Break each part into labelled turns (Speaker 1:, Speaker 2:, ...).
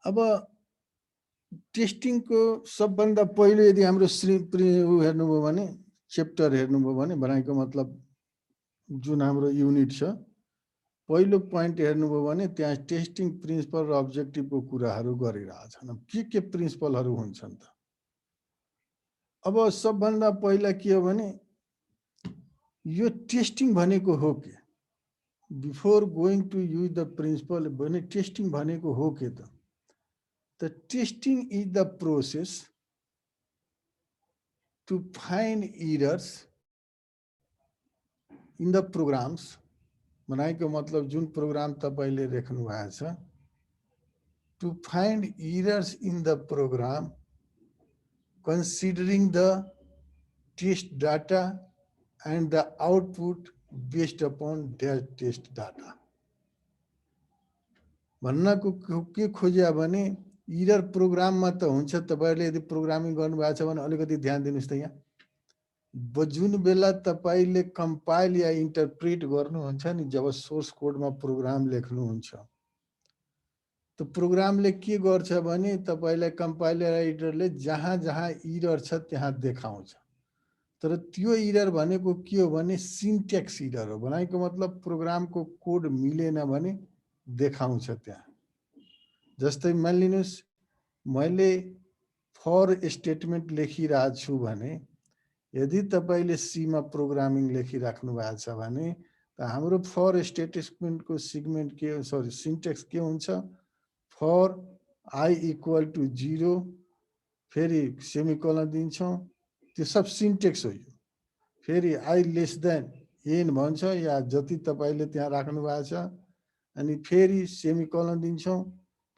Speaker 1: अब टेस्टिङ को सबभन्दा पहिलो यदि हाम्रो हेर्नुभयो भने च्याप्टर हेर्नुभयो भने बनाएको मतलब जुन हाम्रो युनिट छ पहिलो पोइन्ट हेर्नुभयो भने त्यहाँ टेस्टिङ प्रिन्सिपल र अब्जेक्टिभको कुराहरू गरिरहेछन्। के प्रिन्सिपलहरू हुन्छन् त? अब सबभन्दा पहिला के हो भने यो टेस्टिङ भनेको हो के? Before going to use the principle भने टेस्टिङ भनेको हो के त? The testing is the process to find errors in the programs. बनाएको मतलब जुन प्रोग्राम तपाईले लेख्नु भएको छ, to find errors in the program considering the test data and the output based upon that test data. भन्नको के खोज्या भने इरर प्रोग्राममा त हुन्छ। तपाईले यदि प्रोग्रामिङ गर्नुभएको छ भने अलिकति ध्यान दिनुस् त। यहाँ जुन बेला तपाईले कम्पाइल या इन्टरप्रेट गर्नुहुन्छ नि, जब सोर्स कोडमा प्रोग्राम लेख्नुहुन्छ त प्रोग्रामले के गर्छ भने तपाईलाई कम्पाइलर एडिटरले जहाँ जहाँ इरर छ त्यहाँ देखाउँछ। तर त्यो इरर भनेको के हो भने सिन्ट्याक्स इरर हो। बनाएको मतलब प्रोग्रामको कोड मिलेन भने देखाउँछ त्यहाँ। जस्तै मानिलिनुस् मैले फर स्टेटमेन्ट लेखिरहेको छु भने यदि तपाईले सी मा प्रोग्रामिङ लेखिराख्नु भएको छ भने त हाम्रो फर स्टेटमेन्टको सिगमेन्ट के सिन्ट्याक्स के हुन्छ? फर आई इक्वल टु 0 फेरि सेमिकोलन दिन्छौँ। त्यो सब सिन्ट्याक्स हो। यो फेरि आई लेस देन एन भन्छ या जति तपाईले त्यहाँ राख्नु भएको छ, अनि फेरि सेमिकोलन दिन्छौँ।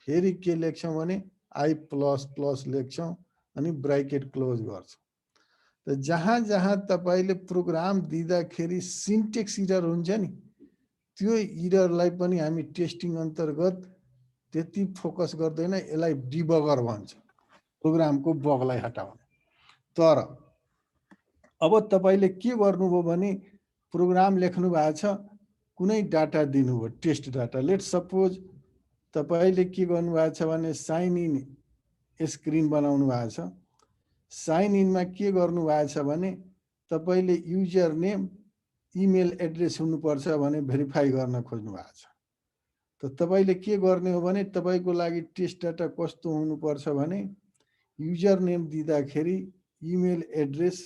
Speaker 1: फेरि के लेख्छौँ भने आई प्लस प्लस लेख्छौँ अनि ब्राकेट क्लोज गर्छौँ। त जहाँ जहाँ तपाईले प्रोग्राम दिँदाखेरि सिन्ट्याक्स इरर हुन्छ नि, त्यो इररलाई पनि हामी टेस्टिङ अन्तर्गत त्यति फोकस गर्दैन। यसलाई डिबगर भन्छ, प्रोग्रामको बगलाई हटाउने। तर अब तपाईले के गर्नुभयो भने प्रोग्राम लेख्नु भएको छ, कुनै डाटा दिनुभयो, टेस्ट डाटा। लेट सपोज तपाईले के गर्नुभएको छ भने साइन इन स्क्रिन बनाउनु भएको छ। साइन इनमा के गर्नुभएको छ भने तपाईले युजर नेम इमेल एड्रेस हुनुपर्छ भने भेरिफाई गर्न खोज्नु भएको छ। त तपाईले के गर्ने हो भने तपाईको लागि टेस्ट डाटा कस्तो हुनुपर्छ भने युजर नेम दिँदाखेरि इमेल एड्रेस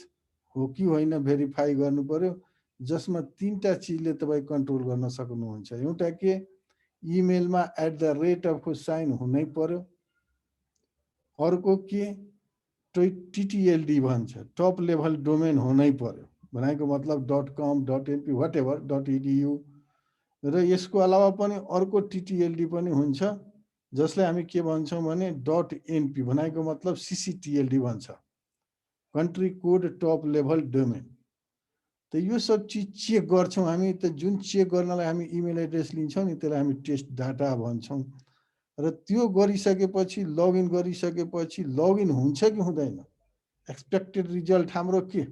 Speaker 1: हो कि होइन भेरिफाई गर्नु पर्यो, जसमा तीनटा चिजले तपाई कन्ट्रोल गर्न सक्नुहुन्छ। एउटा के इमेलमा @ को साइन हुनै पर्यो। अर्को के टीटीएलडी भन्छ, टप लेभल डोमेन हुनै पर्यो। भनेको मतलब .com .np व्हाटएभर .edu। र यसको अलावा पनि अर्को टीटीएलडी पनि हुन्छ, जसलाई हामी के भन्छौँ भने .np भनेको मतलब सीसीटीएलडी भन्छ, country code top level domain. त यो सब चिज चेक गर्छौँ हामी। त जुन चेक गर्नलाई हामी इमेल एड्रेस लिन्छौँ नि, त्यसलाई हामी टेस्ट डाटा भन्छौँ। र त्यो गरिसकेपछि लगइन गरिसकेपछि लगइन हुन्छ कि हुँदैन, एक्सपेक्टेड रिजल्ट हाम्रो के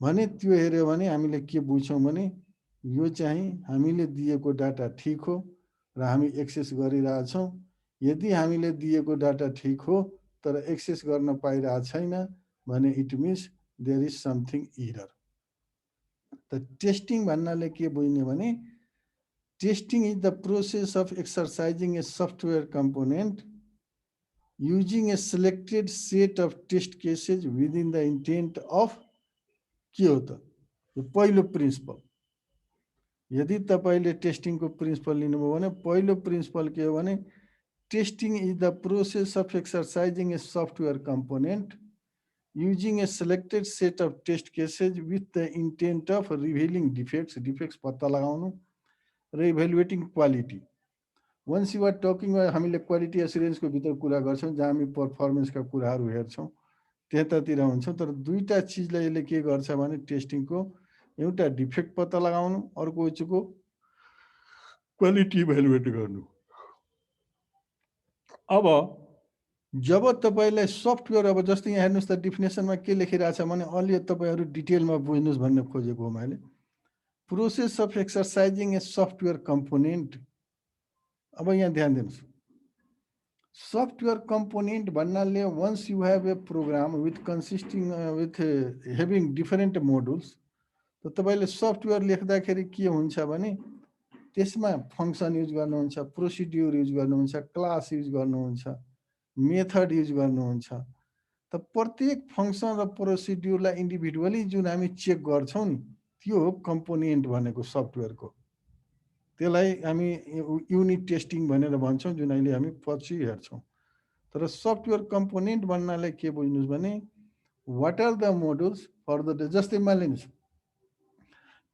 Speaker 1: भने त्यो हेर्यो भने हामीले के बुझ्छौँ भने यो चाहिँ हामीले दिएको डाटा ठिक हो र हामी एक्सेस गरिरहेछौँ। यदि हामीले दिएको डाटा ठिक हो तर एक्सेस गर्न पाइरहेको छैन भने it means there is something error. त टेस्टिङ भन्नाले के बुझ्ने भने testing is the process of exercising a software component using a selected set of test cases within the intent of के हो त? यो पहिलो प्रिन्सिपल। यदि तपाईले टेस्टिङ को प्रिन्सिपल लिनुभयो भने पहिलो प्रिन्सिपल के हो भने testing is the process of exercising a software component using a selected set of test cases with the intent of revealing defects, defects पत्ता लगाउनु र evaluating quality. Once you are talking, हामीले क्वालिटी एस्युरेन्सको भित्र कुरा गर्छौँ, जहाँ हामी पर्फर्मेन्सका कुराहरू हेर्छौँ, त्यतातिर हुन्छौँ। तर दुईटा चिजलाई यसले के गर्छ भने टेस्टिङको एउटा डिफेक्ट पत्ता लगाउनु, अर्को को क्वालिटी इभ्यालुएट गर्नु। अब जब तपाईलाई सफ्टवेयर, अब जस्तै यहाँ हेर्नुहोस् त डिफिनेसनमा के लेखिरहेछ भने अलि तपाईहरू डिटेलमा बुझ्नुहोस् भन्ने खोजेको हो मैले। Process of exercising a software component. अब यहाँ ध्यान दिनुहोस्, सफ्टवेयर कम्पोनेन्ट भन्नाले once you have a program with consisting with having different modules, त तपाईले सफ्टवेयर लेख्दाखेरि के हुन्छ भने त्यसमा फङ्सन युज गर्नुहुन्छ, प्रोसिड्युर युज गर्नुहुन्छ, क्लास युज गर्नुहुन्छ, मेथड युज गर्नुहुन्छ। त प्रत्येक फङ्सन र प्रोसिड्युरलाई इन्डिभिजुअली जुन हामी चेक गर्छौँ नि, त्यो हो कम्पोनेन्ट भनेको सफ्टवेयरको। त्यसलाई हामी युनिट टेस्टिङ भनेर भन्छौँ, जुन अहिले हामी पछि हेर्छौँ। तर सफ्टवेयर कम्पोनेन्ट भन्नाले के बुझ्नुहोस् भने what are the modules for the, जस्तै मानिलिनुहोस्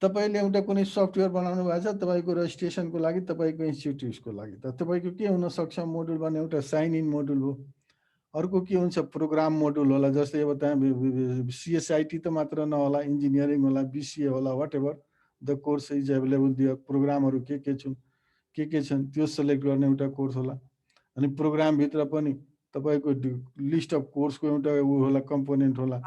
Speaker 1: तपाईले एउटा कुनै सफ्टवेयर बनाउनु भएको छ तपाईको रजिस्ट्रेसनको लागि, तपाईको इन्स्टिट्युटको लागि। त तपाईको के हुन सक्छ मोडुल भने एउटा साइन इन मोडुल हो, अर्को के हुन्छ प्रोग्राम मोडुल होला। जस्तै अब त्यहाँ सिएसआइटी त मात्र नहोला, इन्जिनियरिङ होला, बिसिए होला, whatever the course is available दियो। प्रोग्रामहरू के छन् त्यो सेलेक्ट गर्ने एउटा कोर्स होला। अनि प्रोग्रामभित्र पनि तपाईको लिस्ट अफ कोर्सको एउटा ऊ होला, कम्पोनेन्ट होला।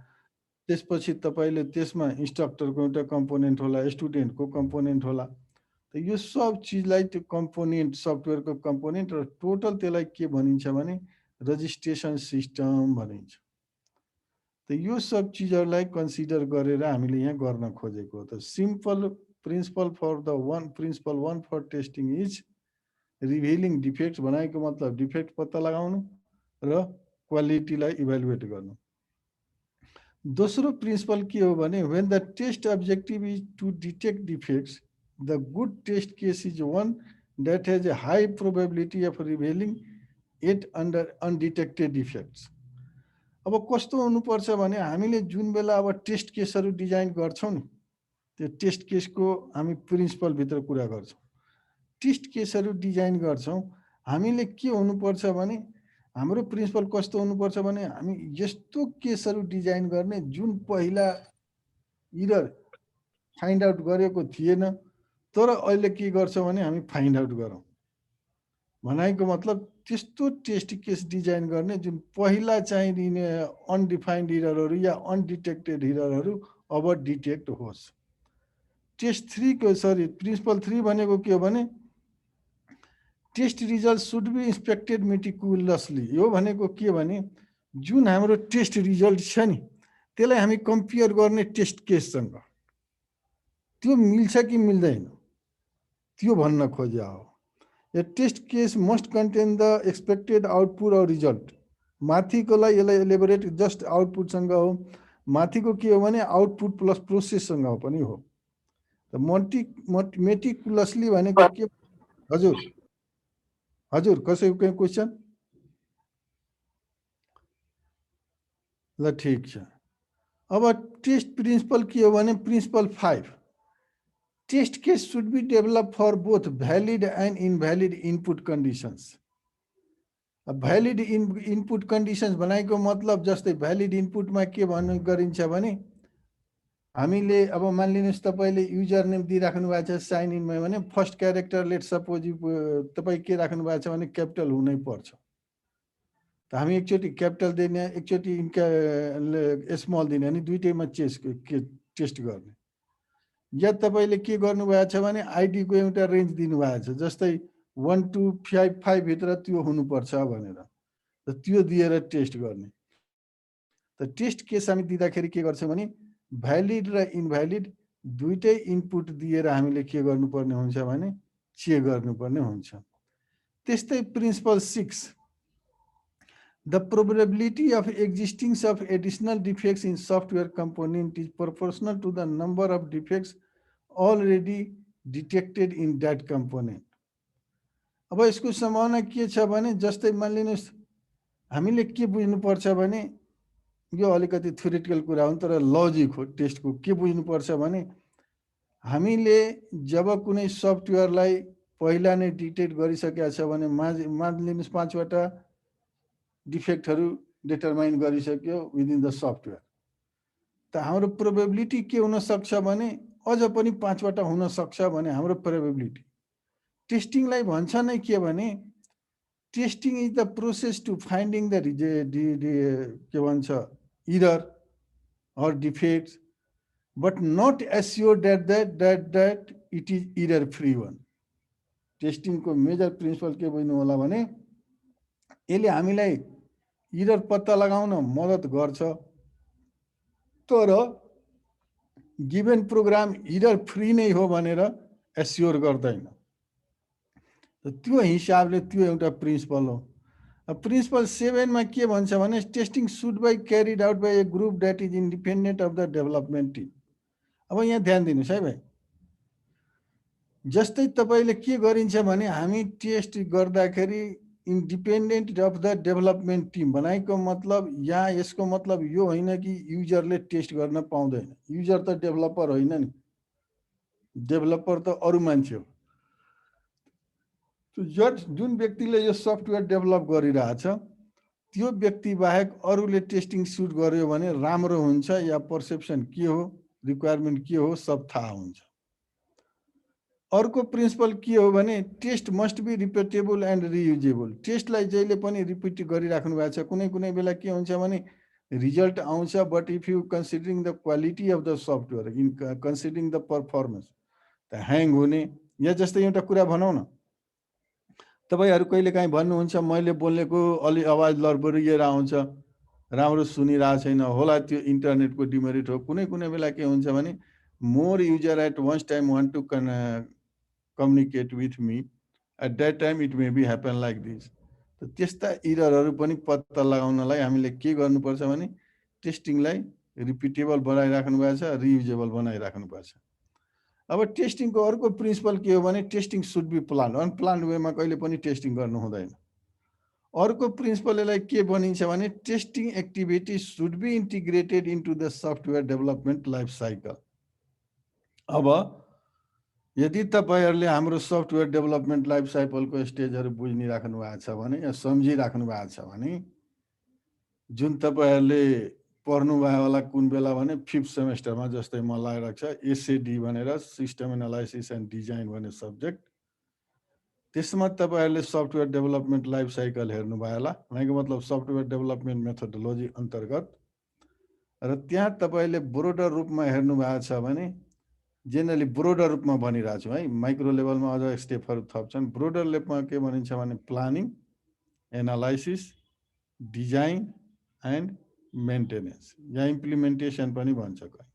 Speaker 1: त्यसपछि तपाईले त्यसमा इन्स्ट्रक्टरको एउटा कम्पोनेन्ट होला, स्टुडेन्टको कम्पोनेन्ट होला। त यो सब चिजलाई त्यो कम्पोनेन्ट, सफ्टवेयरको कम्पोनेन्ट र टोटल त्यसलाई के भनिन्छ भने रजिस्ट्रेसन सिस्टम भनिन्छ। त यो सब चिजहरूलाई कन्सिडर गरेर हामीले यहाँ गर्न खोजेको हो। त simple principle one for testing is revealing defects. भनेको मतलब डिफेक्ट पत्ता लगाउनु र क्वालिटीलाई इभ्यालुएट गर्नु। दोस्रो प्रिन्सिपल के हो भने when the test objective is to detect defects, the good test case is one that has a high probability of revealing it under undetected defects। अब कस्तो हुनुपर्छ भने हामीले जुन बेला अब टेस्ट केसहरू डिजाइन गर्छौँ नि, त्यो टेस्ट केसको हामी प्रिन्सिपल भित्र कुरा गर्छौँ। टेस्ट केसहरू डिजाइन गर्छौँ हामीले के हुनुपर्छ भने हाम्रो प्रिन्सिपल कस्तो हुनुपर्छ भने हामी यस्तो केसहरू डिजाइन गर्ने जुन पहिला इरर फाइन्ड आउट गरेको थिएन, तर अहिले के गर्छ भने हामी फाइन्ड आउट गरौँ। भनेको मतलब त्यस्तो टेस्ट केस डिजाइन गर्ने जुन पहिला चाहिने अनडिफाइन्ड इररहरू या अनडिटेक्टेड इररहरू अब डिटेक्ट होस्। टेस्ट 3 को प्रिन्सिपल 3 भनेको के हो भने test result should be inspected meticulously. यो भनेको के भने जुन हाम्रो टेस्ट रिजल्ट छ नि त्यसलाई हामी कम्पेयर गर्ने टेस्ट केससँग, त्यो मिल्छ कि मिल्दैन त्यो भन्न खोज्या हो। A test case must contain the expected output और रिजल्ट। माथिकोलाई यसलाई एलिबोरेट जस्ट आउटपुटसँग हो, माथिको के हो भने आउटपुट प्लस प्रोसेससँग पनि हो। त मेटिकुलसली भनेको के? हजुर कसैको कुनै क्वेसन? ल ठिक छ। अब टेस्ट प्रिन्सिपल के हो भने principle 5 test case should be develop for both valid and invalid input conditions. Valid input conditions भनेको मतलब जस्तै भ्यालिड इनपुटमा के भन्नु गरिन्छ भने हामीले अब मानिलिनुहोस् तपाईले युजर नेम दिइराख्नु भएको छ साइन इनमा भने फर्स्ट क्यारेक्टर लेट सपोज तपाई के राख्नु भएको छ भने क्यापिटल हुनै पर्छ। त हामी एकचोटि क्यापिटल दिने, एकचोटि स्मल दिने, अनि दुईटैमा टेस्ट गर्ने। या तपाईले के गर्नु भएको छ भने आईडी को एउटा रेन्ज दिनु भएको छ, जस्तै 1 to 5 भित्र त्यो हुनुपर्छ भनेर, त त्यो दिएर टेस्ट गर्ने। त टेस्ट केस हामी दिँदाखेरि के गर्छौँ भने भ्यालिड र इनभ्यालिड दुईटै इनपुट दिएर हामीले के गर्नुपर्ने हुन्छ भने चेक गर्नुपर्ने हुन्छ। त्यस्तै principal 6 the probability of existence of additional defects in software component is proportional to the number of defects already detected in that component। अब यसको सम्भावना के छ भने जस्तै मानिलिनुहोस् हामीले के बुझ्नुपर्छ भने यो अलिकति थ्योरेटिकल कुरा हो, तर लजिक हो। टेस्टको के बुझ्नुपर्छ भने हामीले जब कुनै सफ्टवेयरलाई पहिला नै डिटेक्ट गरिसकेका छ भने मानिलिनुहोस् 5 वटा डिफेक्टहरू डिटरमाइन गरिसक्यो विदिन द सफ्टवेयर, त हाम्रो प्रोबेबिलिटी के हुन सक्छ भने अझ पनि 5 वटा हुन सक्छ भने हाम्रो प्रोबेबिलिटी। टेस्टिङलाई भन्छ नै के भने testing is the process to finding the के भन्छ error or defects but not assured that it is error free one। Testing को मेजर प्रिन्सिपल के बुझ्नु होला भने यसले हामीलाई इरर पत्ता लगाउन मद्दत गर्छ, तर गिभन प्रोग्राम इरर फ्री नै हो भनेर एस्योर गर्दैन। त्यो हिसाबले त्यो एउटा प्रिन्सिपल हो। प्रिन्सिपल 7 मा के भन्छ भने testing should be carried out by a group that is independent of the development team. अब यहाँ ध्यान दिनुहोस् है भाइ, जस्तै तपाईँले के गरिन्छ भने हामी टेस्ट गर्दाखेरि independent of the development team भनेको मतलब यहाँ यसको मतलब यो होइन कि युजरले टेस्ट गर्न पाउँदैन। युजर त डेभलपर होइन नि, डेभलपर त अरू मान्छे हो। जुन व्यक्तिले यो सफ्टवेयर डेभलप गरिरहेछ त्यो व्यक्ति बाहेक अरूले टेस्टिङ सुट गर्यो भने राम्रो हुन्छ या पर्सेप्सन के हो, रिक्वायरमेन्ट के हो, सब थाहा हुन्छ। अर्को प्रिन्सिपल के हो भने test must be repeatable and reusable. टेस्टलाई जहिले पनि रिपिट गरिराख्नु भएको छ। कुनै कुनै बेला के हुन्छ भने रिजल्ट आउँछ, but if you considering the quality of the software, in considering the performance, त ह्याङ हुने। या जस्तै एउटा कुरा भनौँ न, तपाईहरु कहिलेकाहीँ भन्नुहुन्छ मैले बोलेको अलि आवाज लरबरिएर आउँछ, राम्रो सुनिरहेको छैन होला, त्यो इन्टरनेटको डिमेरिट हो। कुनै कुनै बेला के हुन्छ भने more user at once time want to communicate with me, at that time it may be happen like this. त्यस्ता इररहरू पनि पत्ता लगाउनलाई हामीले के गर्नुपर्छ भने टेस्टिङलाई रिपिटेबल बनाइराख्नु भएको छ, रियुजेबल बनाइराख्नु पर्छ। अब टेस्टिङको अर्को प्रिन्सिपल के हो भने testing should be plan. Unplanned वेमा कहिले पनि टेस्टिङ गर्नु हुँदैन। अर्को प्रिन्सिपल यसलाई के भनिन्छ भने testing activity should be integrated into the software development life cycle. अब यदि तपाईहरुले हाम्रो सफ्टवेयर डेभलपमेन्ट लाइफ साइकलको स्टेजहरु बुझिराख्नु भएको छ भने या सम्झिराख्नु भएको छ भने, जुन तपाईहरुले पढ्नु भयो होला कुन बेला भने 5th सेमेस्टरमा, जस्तै मलाई लागेको छ एसएडी भनेर सिस्टम एनालाइसिस एन्ड डिजाइन भन्ने सब्जेक्ट, त्यसमा तपाईहरुले सफ्टवेयर डेभलपमेन्ट लाइफ साइकल हेर्नु भयो होला। भनेको मतलब सफ्टवेयर डेभलपमेन्ट मेथोडोलोजी अन्तर्गत। र त्यहाँ तपाईले ब्रोडर रूपमा हेर्नु भएको छ भने, जेनरली ब्रोडर रूपमा भनिरहेको छु है, माइक्रो लेभलमा अझ स्टेपहरु थप्छन्। ब्रोडर लेभलमा के भनिन्छ भने planning, analysis, design and maintenance yeah implementation पनि भन्छ कोही।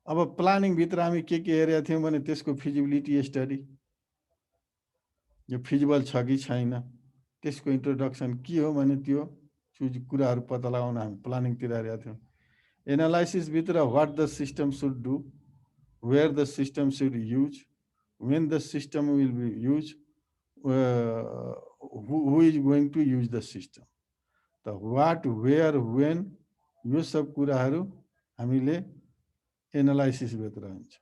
Speaker 1: अब प्लानिङ भित्र हामी के हेरेका थियौं भने त्यसको फिजिबिलिटी स्टडी, यो फिजिबल छ कि छैन, त्यसको इन्ट्रोडक्सन के हो भने त्यो कुराहरू पत्ता लगाउन हामी प्लानिङतिर हेरेका थियौं। एनालाइसिस भित्र what the system should do, where the system should use, when the system will be use, who is going to use the system. त व्हाट, वेयर, व्हेन, यो सब कुराहरू हामीले एनालाइसिस भित्र हुन्छ।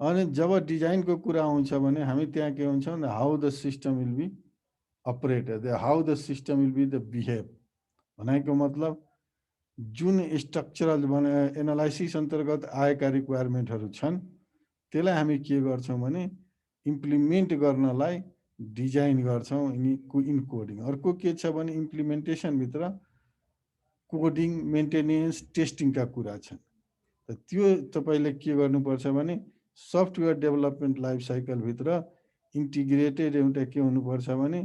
Speaker 1: अनि जब डिजाइनको कुरा आउँछ भने हामी त्यहाँ के हुन्छ भने how the system will be operated, how the system will be the behave. भनेको मतलब जुन स्ट्रक्चरल एनालाइसिस अन्तर्गत आएका रिक्वायरमेन्टहरू छन् त्यसलाई हामी के गर्छौं भने इम्प्लिमेन्ट गर्नलाई डिजाइन गर्छौं, इन कोडिङ। अर्को के छ भने इम्प्लिमेन्टेसन भित्र कोडिङ, मेन्टेनेन्स, टेस्टिङका कुरा छन्। त्यो तपाईले के गर्नुपर्छ भने सफ्टवेयर डेभलपमेन्ट लाइफ साइकल भित्र इन्टिग्रेटेड एउटा के हुनुपर्छ भने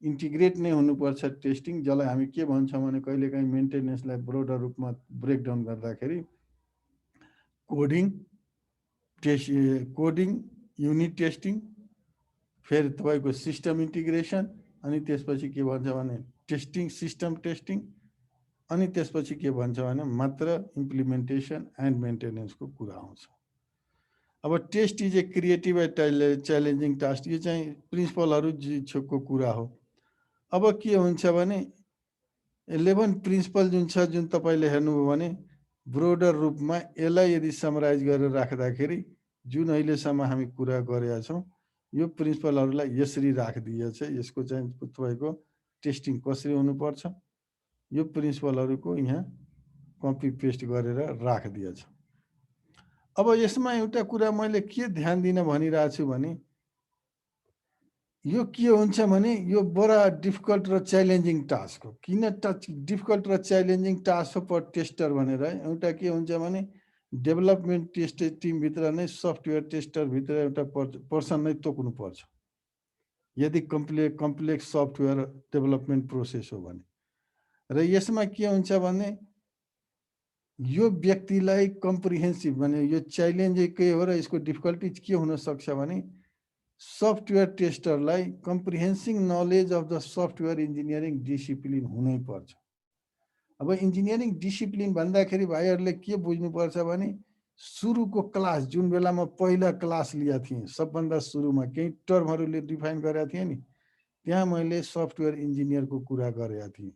Speaker 1: इन्टिग्रेट नै हुनुपर्छ टेस्टिङ, जसलाई हामी के भन्छौं भने कहिलेकाहीँ मेन्टेनेन्सलाई ब्रोडर रूपमा ब्रेकडाउन गर्दाखेरि कोडिङ, युनिट टेस्टिङ, फेरि तपाईको सिस्टम इन्टिग्रेसन, अनि त्यसपछि के भन्छ भने टेस्टिङ, सिस्टम टेस्टिङ, अनि त्यसपछि के भन्छ भने मात्र इम्प्लिमेन्टेसन एन्ड मेन्टेनेन्सको कुरा आउँछ। अब test is a creative and challenging task, यो चाहिँ प्रिन्सिपलहरु को कुरा हो। अब के हुन्छ भने 11 प्रिन्सिपल जुन छ, जुन तपाईले हेर्नुभयो भने ब्रोडर रूपमा यसलाई यदि समराइज गरेर राख्दाखेरि जुन अहिलेसम्म हामी कुरा गरेका छौं यो प्रिन्सिपलहरुलाई यसरी राखिदिएछ। यसको चाहिँ तपाईको टेस्टिङ कसरी हुनुपर्छ यो प्रिन्सिपलहरुको यहाँ कपी पेस्ट गरेर राखिदिएछ। अब यसमा एउटा कुरा मैले के ध्यान दिन भनिरहेको छु भने यो के हुन्छ भने यो बडा डिफिकल्ट र च्यालेन्जिङ टास्क हो। किन डिफिकल्ट र च्यालेन्जिङ टास्क हो फर टेस्टर भनेर एउटा के हुन्छ भने डेभलपमेन्ट टेस्ट टिम भित्र नै सफ्टवेयर टेस्टर भित्र एउटा पर्सन नै तोक्नु पर्छ। यदि कम्प्लेक्स सफ्टवेयर डेभलपमेन्ट प्रोसेस हो भने। र यसमा के हुन्छ भने यो व्यक्तिलाई कम्प्रिहेन्सिभ भने यो च्यालेन्ज के हो र यसको डिफिकल्टिज के हुन सक्छ भने सफ्टवेयर टेस्टरलाई comprehensive knowledge of the software engineering discipline हुनै पर्छ। अब इन्जिनियरिङ डिसिप्लिन भन्दाखेरि भाइहरूले के बुझ्नुपर्छ भने सुरुको क्लास जुन बेलामा पहिला क्लास लिएको थिएँ सबभन्दा सुरुमा केही टर्महरूले डिफाइन गरेका थिएँ नि, त्यहाँ मैले सफ्टवेयर इन्जिनियरको कुरा गरेका थिएँ।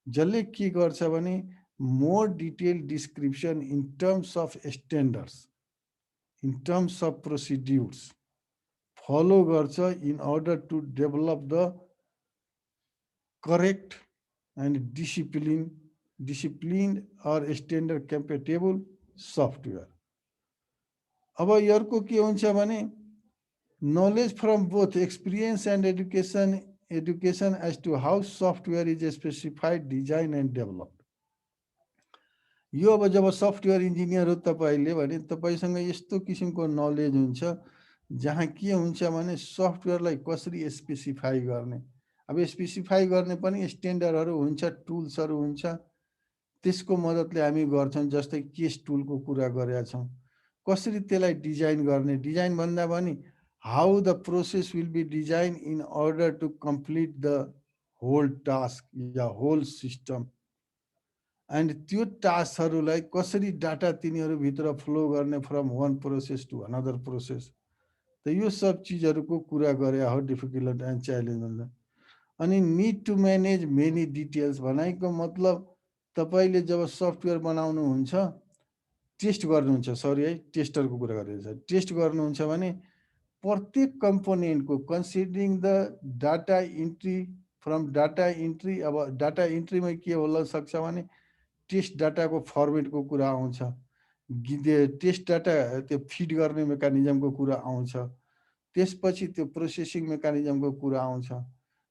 Speaker 1: जसले के गर्छ भने more detail description in terms of standards, in terms of procedures follow गर्छ in order to develop the correct and discipline or standard compatible software. अब यर्को के हुन्छ भने knowledge from both experience and education as to how software is specified, design and develop. यो अब जब software engineer हो तपाईँले भने तपाईँसँग यस्तो किसिमको नलेज हुन्छ जहाँ के हुन्छ भने सफ्टवेयरलाई कसरी स्पेसिफाई गर्ने। अब स्पेसिफाई गर्ने पनि स्ट्यान्डर्डहरू हुन्छ, टुल्सहरू हुन्छ, त्यसको मद्दतले हामी गर्छौँ। जस्तै केस टुलको कुरा गरेका छौँ, कसरी त्यसलाई डिजाइन गर्ने। डिजाइन भन्दा पनि how the process will be design in order to complete the whole task या होल सिस्टम। एन्ड त्यो टास्कहरूलाई कसरी डाटा तिनीहरूभित्र फ्लो गर्ने from one process to another process. त यो सब चिजहरूको कुरा गरे हो डिफिकल्ट एन्ड च्यालेन्ज भन्दा। अनि need to manage many details भनेको मतलब तपाईँले जब सफ्टवेयर बनाउनुहुन्छ टेस्ट गर्नुहुन्छ, सरी है टेस्टरको कुरा गरिरहेछ, टेस्ट गर्नुहुन्छ भने प्रत्येक कम्पोनेन्टको considering the data entry from data entry. अब डाटा इन्ट्रीमा के होला सक्छ भने टेस्ट डाटाको फर्मेटको कुरा आउँछ, टेस्ट डाटा त्यो फिड गर्ने मेकानिजमको कुरा आउँछ, त्यसपछि त्यो प्रोसेसिङ मेकानिजमको कुरा आउँछ,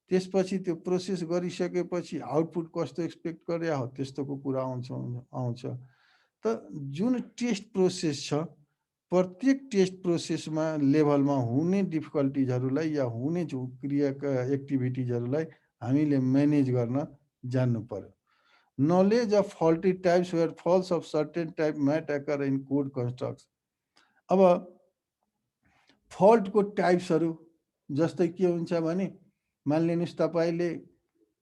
Speaker 1: त्यसपछि त्यो प्रोसेस गरिसकेपछि आउटपुट कस्तो एक्सपेक्ट गरे हो त्यस्तोको कुरा आउँछ। त जुन टेस्ट प्रोसेस छ प्रत्येक टेस्ट प्रोसेसमा लेभलमा हुने डिफिकल्टिजहरूलाई या हुने क्रियाका एक्टिभिटिजहरूलाई हामीले म्यानेज गर्न जान्नु पर्यो। Knowledge of faulty types where faults of certain type might occur in code constructs. अब फल्टको टाइप्सहरू जस्तै के हुन्छ भने मानिलिनुहोस् तपाईँले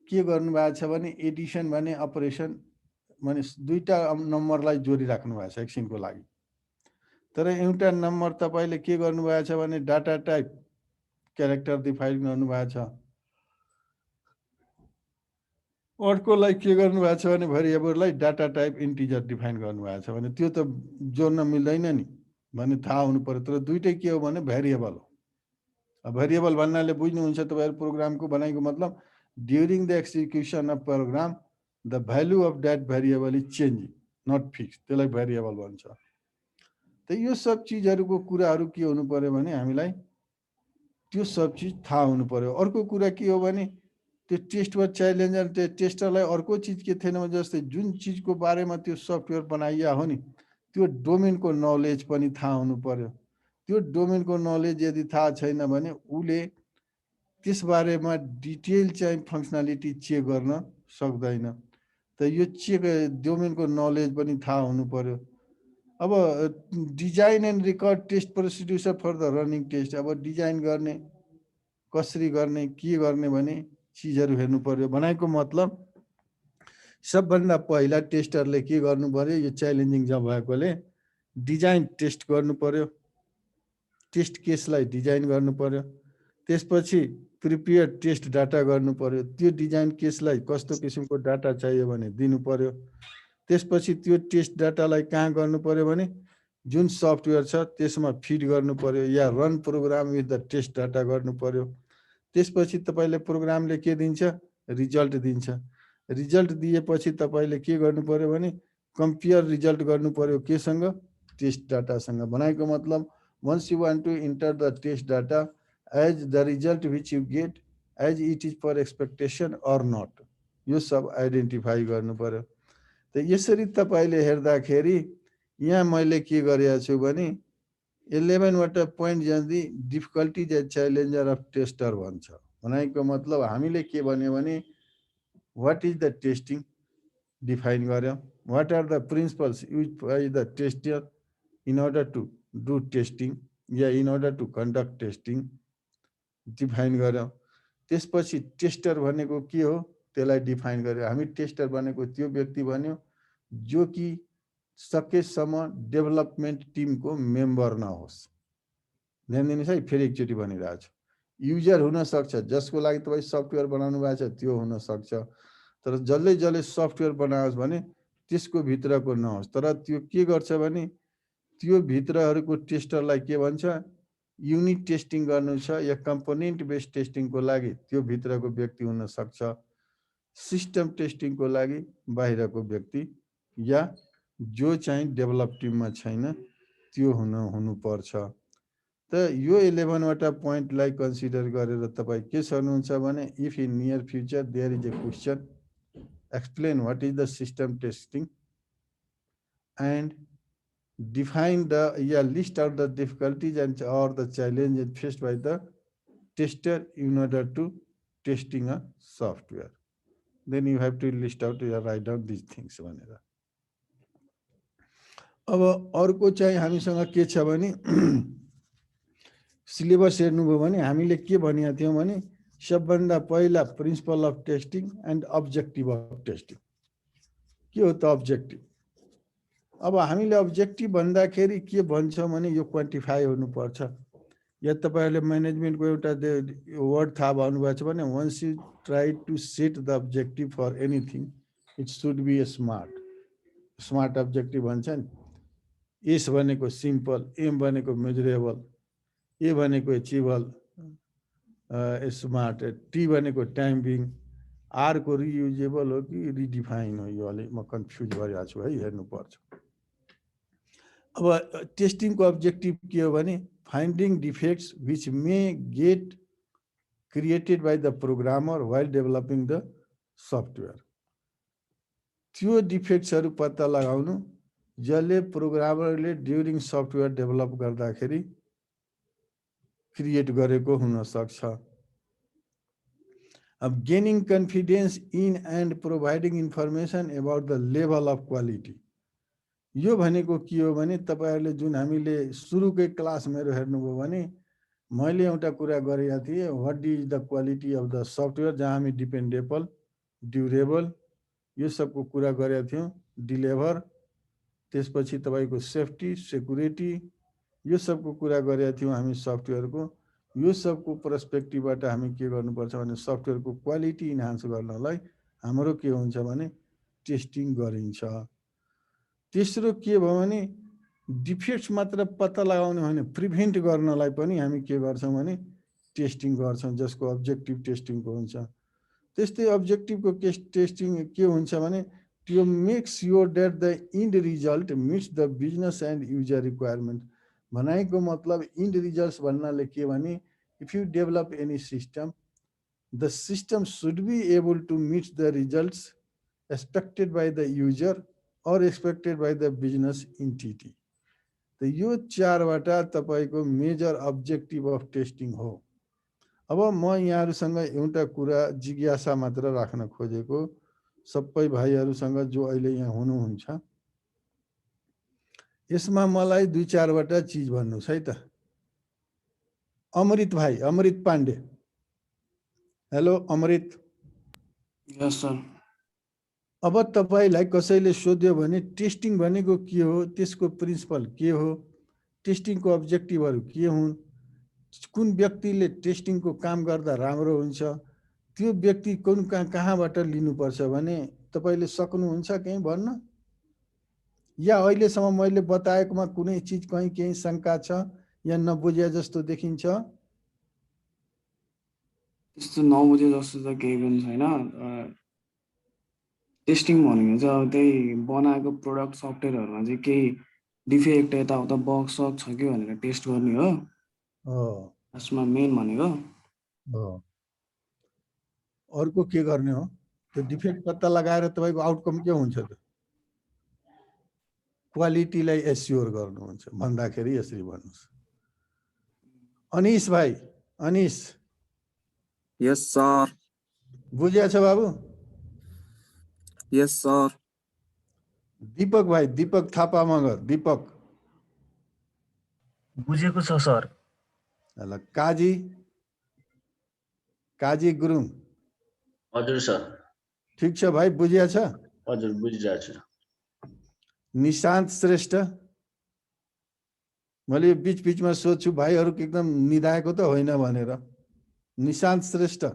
Speaker 1: के गर्नुभएको छ भने एडिसन भने अपरेसन भने दुईटा नम्बरलाई जोडिराख्नु भएको छ एकछिनको लागि, तर एउटा नम्बर तपाईँले के गर्नुभएको छ भने डाटा टाइप क्यारेक्टर डिफाइन गर्नुभएको छ, अर्कोलाई के गर्नुभएको छ भने भेरिएबललाई डाटा टाइप इन्टिजर डिफाइन गर्नुभएको छ भने त्यो त जोड्न मिल्दैन नि भने थाहा हुनु पर्यो। तर दुइटै के हो भने भेरिएबल हो। भेरिएबल भन्नाले बुझ्नुहुन्छ तपाईँहरू प्रोग्रामको बनाइको मतलब during the execution of program the value of that variable is changing not fix, त्यसलाई भेरिएबल भन्छ। त यो सब चिजहरूको कुराहरू के हुनु पर्यो भने हामीलाई त्यो सब चिज थाहा हुनु पर्यो। अर्को कुरा के हो भने त्यो टेस्ट वा च्यालेन्जर त्यो टेस्टरलाई अर्को चिज के थिएन जस्तै जुन चिजको बारेमा त्यो सफ्टवेयर बनाइया हो नि त्यो डोमेनको नलेज पनि थाहा हुनु पर्यो। त्यो डोमेनको नलेज यदि थाहा छैन भने उसले त्यसबारेमा डिटेल चाहिँ फङ्सनालिटी चेक गर्न सक्दैन। त यो चेक डोमेनको नलेज पनि थाहा हुनु पर्यो। अब design and record test procedure for the running test. अब डिजाइन गर्ने कसरी गर्ने के गर्ने भने चिजहरू हेर्नु पर्यो। भनेको मतलब सबभन्दा पहिला टेस्टरले के गर्नु पर्यो, यो च्यालेन्जिङ जब भएकोले डिजाइन टेस्ट गर्नु पर्यो, टेस्ट केसलाई डिजाइन गर्नु पर्यो, त्यसपछि प्रिपेयर टेस्ट डाटा गर्नु पर्यो, त्यो डिजाइन केसलाई कस्तो किसिमको डाटा चाहियो भने दिनु पर्यो, त्यसपछि त्यो टेस्ट डाटालाई कहाँ गर्नु पर्यो भने जुन सफ्टवेयर छ त्यसमा फिड गर्नु पर्यो या run program with the test data गर्नु पर्यो। त्यसपछि तपाईँले प्रोग्रामले के दिन्छ, रिजल्ट दिन्छ। रिजल्ट दिएपछि तपाईँले के गर्नु पर्यो भने कम्पेयर रिजल्ट गर्नु पर्यो केसँग, टेस्ट डाटासँग। भनेको मतलब once you want to enter the test data as the result which you get as it is per expectation or not, यो सब आइडेन्टिफाई गर्नु पर्यो। त यसरी तपाईँले हेर्दाखेरि यहाँ मैले के गरेको छु भने 11 वटा पोइन्ट जाँदै difficulty the challenger of tester भन्छ। भनेको मतलब हामीले के भन्यो भने what is the testing define गर्यो, what are the principles use by the tester in order to do testing या in order to conduct testing define गर्यो। त्यसपछि टेस्टर भनेको के हो त्यसलाई डिफाइन गर्यो। हामी टेस्टर भनेको त्यो व्यक्ति भन्यो जो कि सकेसम्म डेभलपमेन्ट टिमको मेम्बर नहोस्। ध्यान दिनुहोस् है, फेरि एकचोटि भनिरहेको छु। युजर हुन सक्छ, जसको लागि तपाईँ सफ्टवेयर बनाउनु भएको छ त्यो हुन सक्छ, तर जसले जसले सफ्टवेयर बनाओस् भने त्यसको भित्रको नहोस्। तर त्यो के गर्छ भने त्यो भित्रहरूको टेस्टरलाई के भन्छ, युनिट टेस्टिङ गर्नु छ या कम्पोनेन्ट बेस्ड टेस्टिङको लागि त्यो भित्रको व्यक्ति हुन सक्छ, सिस्टम टेस्टिङको लागि बाहिरको व्यक्ति या जो चाहिँ डेभलप टिममा छैन त्यो हुनुपर्छ। त यो 11 वटा पोइन्टलाई कन्सिडर गरेर तपाईँ के गर्नुहुन्छ भने if in near future there is a question explain what is the system testing and define the list out the difficulties and or the challenges faced by the tester in order to testing a software, then you have to list out or write down these things भनेर। अब अर्को चाहिँ हामीसँग के छ भने syllabus हेर्नुभयो भने हामीले के भनेका थियौँ भने सबभन्दा पहिला principal of testing and objective of testing. के हो त अब्जेक्टिभ? अब हामीले अब्जेक्टिभ भन्दाखेरि के भन्छौँ भने यो क्वान्टिफाई हुनुपर्छ। या तपाईँहरूले म्यानेजमेन्टको एउटा वर्ड थाहा भन्नुभएको छ भने once you try to set the objective for anything it should be a smart objective भन्छ नि। एस भनेको सिम्पल, एम भनेको मेजरेबल, ए भनेको एचिभल, स्मार्ट, टी भनेको टाइमिङ, आर को रियुजेबल हो कि रिडिफाइन हो, यो अलिक म कन्फ्युज भइरहेको छु है, हेर्नुपर्छ। अब टेस्टिङको अब्जेक्टिभ के हो भने finding defects which may get created by the programmer while developing the software. त्यो डिफेक्ट्सहरू पत्ता लगाउनु जसले प्रोग्रामरले ड्युरिङ सफ्टवेयर डेभलप गर्दाखेरि क्रिएट गरेको हुन सक्छ। अब gaining confidence in and providing information about the level of quality. यो भनेको के हो भने तपाईहरुले जुन हामीले सुरुकै क्लास मेरो हेर्नुभयो भने मैले एउटा कुरा गरेका थिएँ, what is the quality of the software, जहाँ हामी डिपेन्डेबल, ड्युरेबल यो सबको कुरा गरेका थियौँ, डिलिभर, त्यसपछि तपाईको सेफ्टी, सेक्युरिटी यो सबको कुरा गरेका थियौँ हामी सफ्टवेयरको। यो सबको पर्सपेक्टिभबाट हामी के गर्नुपर्छ भने सफ्टवेयरको क्वालिटी इन्हान्स गर्नलाई हाम्रो के हुन्छ भने टेस्टिङ गरिन्छ। तेस्रो के भयो भने डिफेक्ट्स मात्र पत्ता लगाउने होइन, प्रिभेन्ट गर्नलाई पनि हामी के गर्छौँ भने टेस्टिङ गर्छौँ, जसको अब्जेक्टिभ टेस्टिङको हुन्छ। त्यस्तै अब्जेक्टिभको टेस्टिङ के हुन्छ भने त्यो make sure that the end result meets the business and user requirement. भनाइको मतलब इन्ड रिजल्ट्स भन्नाले के भने if you develop any system, the system should be able to meet the results expected by the user or expected by the business entity. तो यो चारवटा तपाईको major objective of testing हो। अब म यहाँहरुसँग एउटा कुरा जिज्ञासा मात्र राख्न खोजेको, सबै भाइहरुसँग जो अहिले यहाँ हुनुहुन्छ, यसमा मलाई दुई चारवटा चीज भन्नुस् है त। अमृत भाइ, अमृत पाण्डे, हेलो अमृत।
Speaker 2: यस सर।
Speaker 1: अब तपाईलाई कसैले सोध्यो भने टेस्टिङ भनेको के हो, त्यसको प्रिन्सिपल के हो, टेस्टिङको अब्जेक्टिभहरु के हुन्, कुन व्यक्तिले टेस्टिङको काम गर्दा राम्रो हुन्छ, त्यो व्यक्ति कुन कहाँबाट लिनुपर्छ भने तपाईले सक्नुहुन्छ कहीं भन्न? या अहिलेसम्म मैले बताएकोमा कुनै चीज कहीं केही शंका छ या नबुझे जस्तो देखिन्छ?
Speaker 2: त्यस्तो नबुझे जस्तो त केही पनि छैन। टेस्टिङ भनेको चाहिँ अब त्यही बनाएको प्रोडक्ट सफ्टवेयरहरुमा चाहिँ केही डिफेक्ट यताउता बग सक छ कि भनेर टेस्ट गर्ने हो। यसमा मेन भनेको
Speaker 1: अर्को के गर्ने हो? त्यो डिफेक्ट पत्ता लगाएर तपाईको आउटकम के हुन्छ त? क्वालिटीलाई एस्योर गर्नुहुन्छ भन्दाखेरि यसरी भन्नुस्। अनिश भाइ, अनिश
Speaker 3: यस सर।
Speaker 1: बुझिया छ बाबु?
Speaker 3: यस सर।
Speaker 1: दीपक भाइ, दीपक थापा मगर, दीपक
Speaker 4: बुझेको छ सर।
Speaker 1: ल काजी, काजी गुरुङ
Speaker 5: हजुर सर।
Speaker 1: ठिक छ भाइ, बुझिया छ?
Speaker 5: हजुर बुझिरहेको छु।
Speaker 1: निशान्त श्रेष्ठ, मैले बीच बीचमा सोध्छु भाइहरू एकदम निधाएको त होइन भनेर। निशान्त श्रेष्ठ,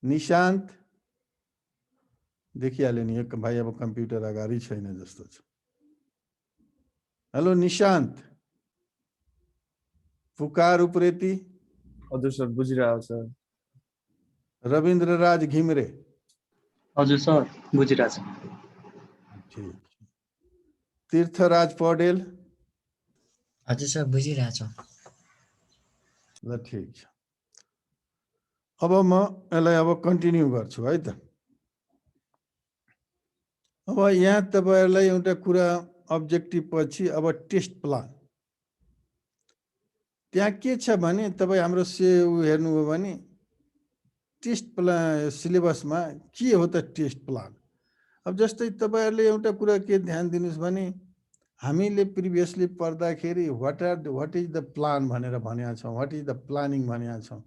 Speaker 1: निशान्त देखिहाल्यो नि, एक भाइ अब कम्प्युटर अगाडि छैन जस्तो छ। हेलो निशान्त, पुकार उप्रेती,
Speaker 6: हजुर सर, बुझिरहेको छ।
Speaker 1: रविन्द्र राज घिमरे,
Speaker 4: हजुर सर, बुझिरहेको छु।
Speaker 1: ठीक। तीर्थराज पौडेल,
Speaker 7: हजुर सर, बुझिरहेको छु।
Speaker 1: ल ठिक छ। अब म यसलाई अब कन्टिन्यू गर्छु है त। अब यहाँ तपाईहरुलाई एउटा कुरा अब्जेक्टिभ पछि अब टेस्ट प्लान। त्यहाँ के छ भने तपाई हाम्रो हेर्नुभयो भने टेस्ट प्लान सिलेबसमा के हो त टेस्ट प्लान। अब जस्तै तपाईहरुले एउटा कुरा के ध्यान दिनुस् भने हामीले प्रिभियसली पढ्दाखेरि व्हाट इज द प्लान भनेर भनेका छौं, व्हाट इज द प्लानिङ भनेका छौं।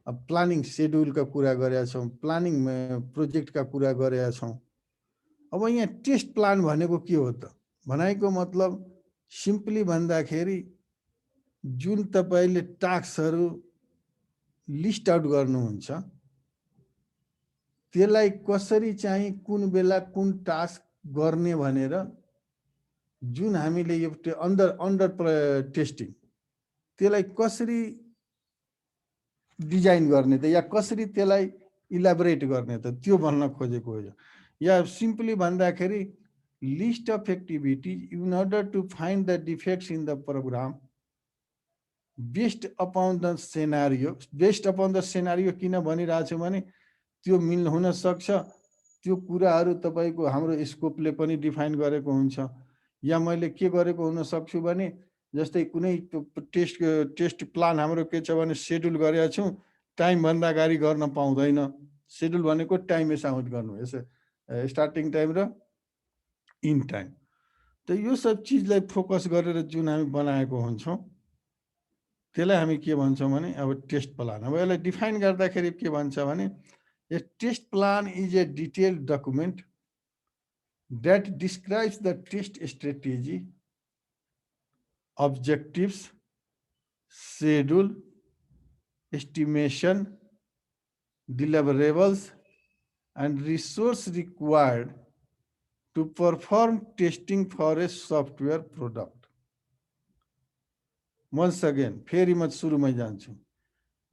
Speaker 1: अब प्लानिङ शेड्युलका कुरा गरेका छौं, प्लानिङ प्रोजेक्टका कुरा गरेका छौं। अब यहाँ टेस्ट प्लान भनेको के हो त भनेको मतलब सिम्पली भन्दाखेरि जुन तपाईले टास्कहरु लिस्ट आउट गर्नुहुन्छ त्यसलाई कसरी चाहिँ कुन बेला कुन टास्क गर्ने भनेर जुन हामीले यो अन्डर टेस्टिङ त्यसलाई कसरी डिजाइन गर्ने त या कसरी त्यसलाई इलाबोरेट गर्ने त त्यो भन्न खोजेको हो। या सिम्पली भन्दाखेरि list of activities in order to find the defects in the program based upon the scenario. Based upon the scenario किन भनिरहेको छु भने त्यो मिल्न हुन सक्छ, त्यो कुराहरु तपाईको हाम्रो स्कोपले पनि डिफाइन गरेको हुन्छ। या मैले के गरेको हुन सक्छु भने जस्तै कुनै टेस्ट प्लान हाम्रो के छ भने शेड्युल गरेका छौं, टाइम भन्दा अगाडि गर्न पाउँदैन। शेड्युल भनेको टाइम एसाउन्ट गर्नु, स्टार्टिङ टाइम र इन टाइम। त यो सब चीजलाई फोकस गरेर जुन हामी बनाएको हुन्छौं त्यसलाई हामी के भन्छौं भने अब टेस्ट प्लान। अब यसलाई डिफाइन गर्दाखेरि के भन्छ भने a test plan is a detailed document that describes the test strategy, objectives, schedule, estimation, deliverables, and resource required to perform testing for a software product. Once again, फेरि म सुरुमै जान्छु।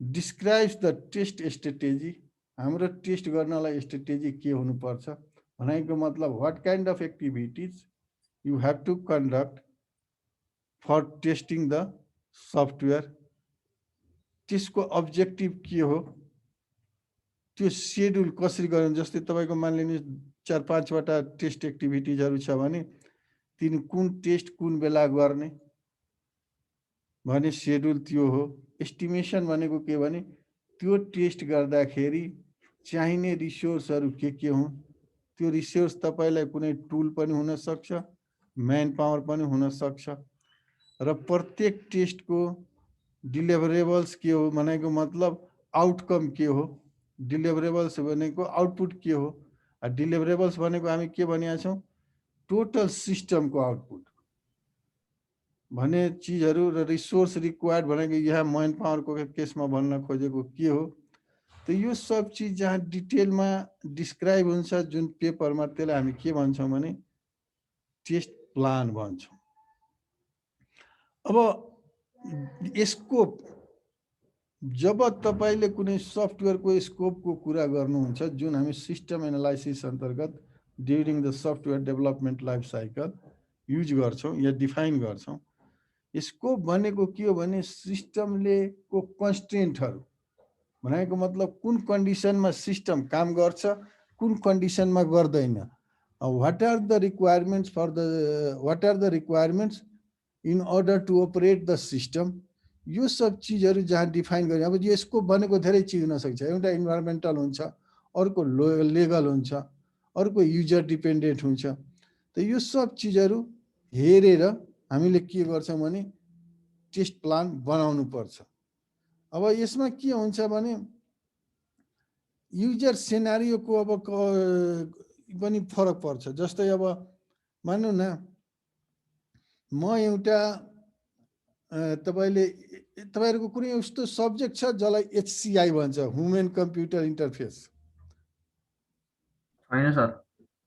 Speaker 1: Describes the test strategy, हाम्रो test गर्नलाई strategy के हुनुपर्छ भनेको मतलब what kind of activities you have to conduct for testing the software. त्यसको अब्जेक्टिभ के हो, त्यो शेड्युल कसरी गर्ने। जस्तै तपाईको मानिलिनु 4-5 वटा टेस्ट एक्टिभिटीजहरु छ भने तिन कुन टेस्ट कुन बेला गर्ने भने शेड्युल त्यो हो। एस्टिमेसन भनेको के भने त्यो टेस्ट गर्दाखेरि चाहिने रिसोर्सहरु के हुन्, त्यो रिसोर्स तपाईलाई कुनै टुल पनि हुन सक्छ, म्यान पावर पनि हुन सक्छ। र प्रत्येक टेस्टको डिलिभरेबल्स के हो भनेको मतलब आउटकम के हो। डिलिभरेबल्स भनेको आउटपुट के हो। डिलिभरेबल्स भनेको हामी के भनिया छौं, टोटल सिस्टमको आउटपुट भने चीजहरु। र रिसोर्स रिक्वायर्ड भनेको यहाँ म्यान पावरको केसमा भन्न खोजेको के हो। त यो सब चीज जहाँ डिटेलमा डिस्क्राइब हुन्छ जुन पेपरमा त्यसलाई हामी के भन्छौं भने टेस्ट प्लान भन्छौं। अब स्कोप, जब तपाईले कुनै सफ्टवेयरको स्कोपको कुरा गर्नुहुन्छ जुन हामी सिस्टम एनालाइसिस अन्तर्गत during the software development life cycle use गर्छौं या डिफाइन गर्छौं। स्कोप भनेको के हो भने सिस्टमले को कन्स्ट्रेन्टहरु भनेको मतलब कुन कन्डिसनमा सिस्टम काम गर्छ, कुन कन्डिसनमा गर्दैन। What are the requirements in order to operate the system, यो सब चिजहरू जहाँ डिफाइन गर्ने। अब यो स्कोप भनेको धेरै चिज हुनसक्छ, एउटा इन्भाइरोमेन्टल हुन्छ, अर्को लेगल हुन्छ, अर्को युजर डिपेन्डेन्ट हुन्छ। त यो सब चिजहरू हेरेर हामीले के गर्छौँ भने टेस्ट प्लान बनाउनु पर्छ। अब यसमा के हुन्छ भने युजर सेनारियोको अब पनि फरक पर्छ। जस्तै अब मान्नु न म एउटा तपाईहरुको कुनै यस्तो सब्जेक्ट छ जसलाई HCI भन्छ, ह्युमन कम्प्युटर इन्टरफेस?
Speaker 4: होइन सर।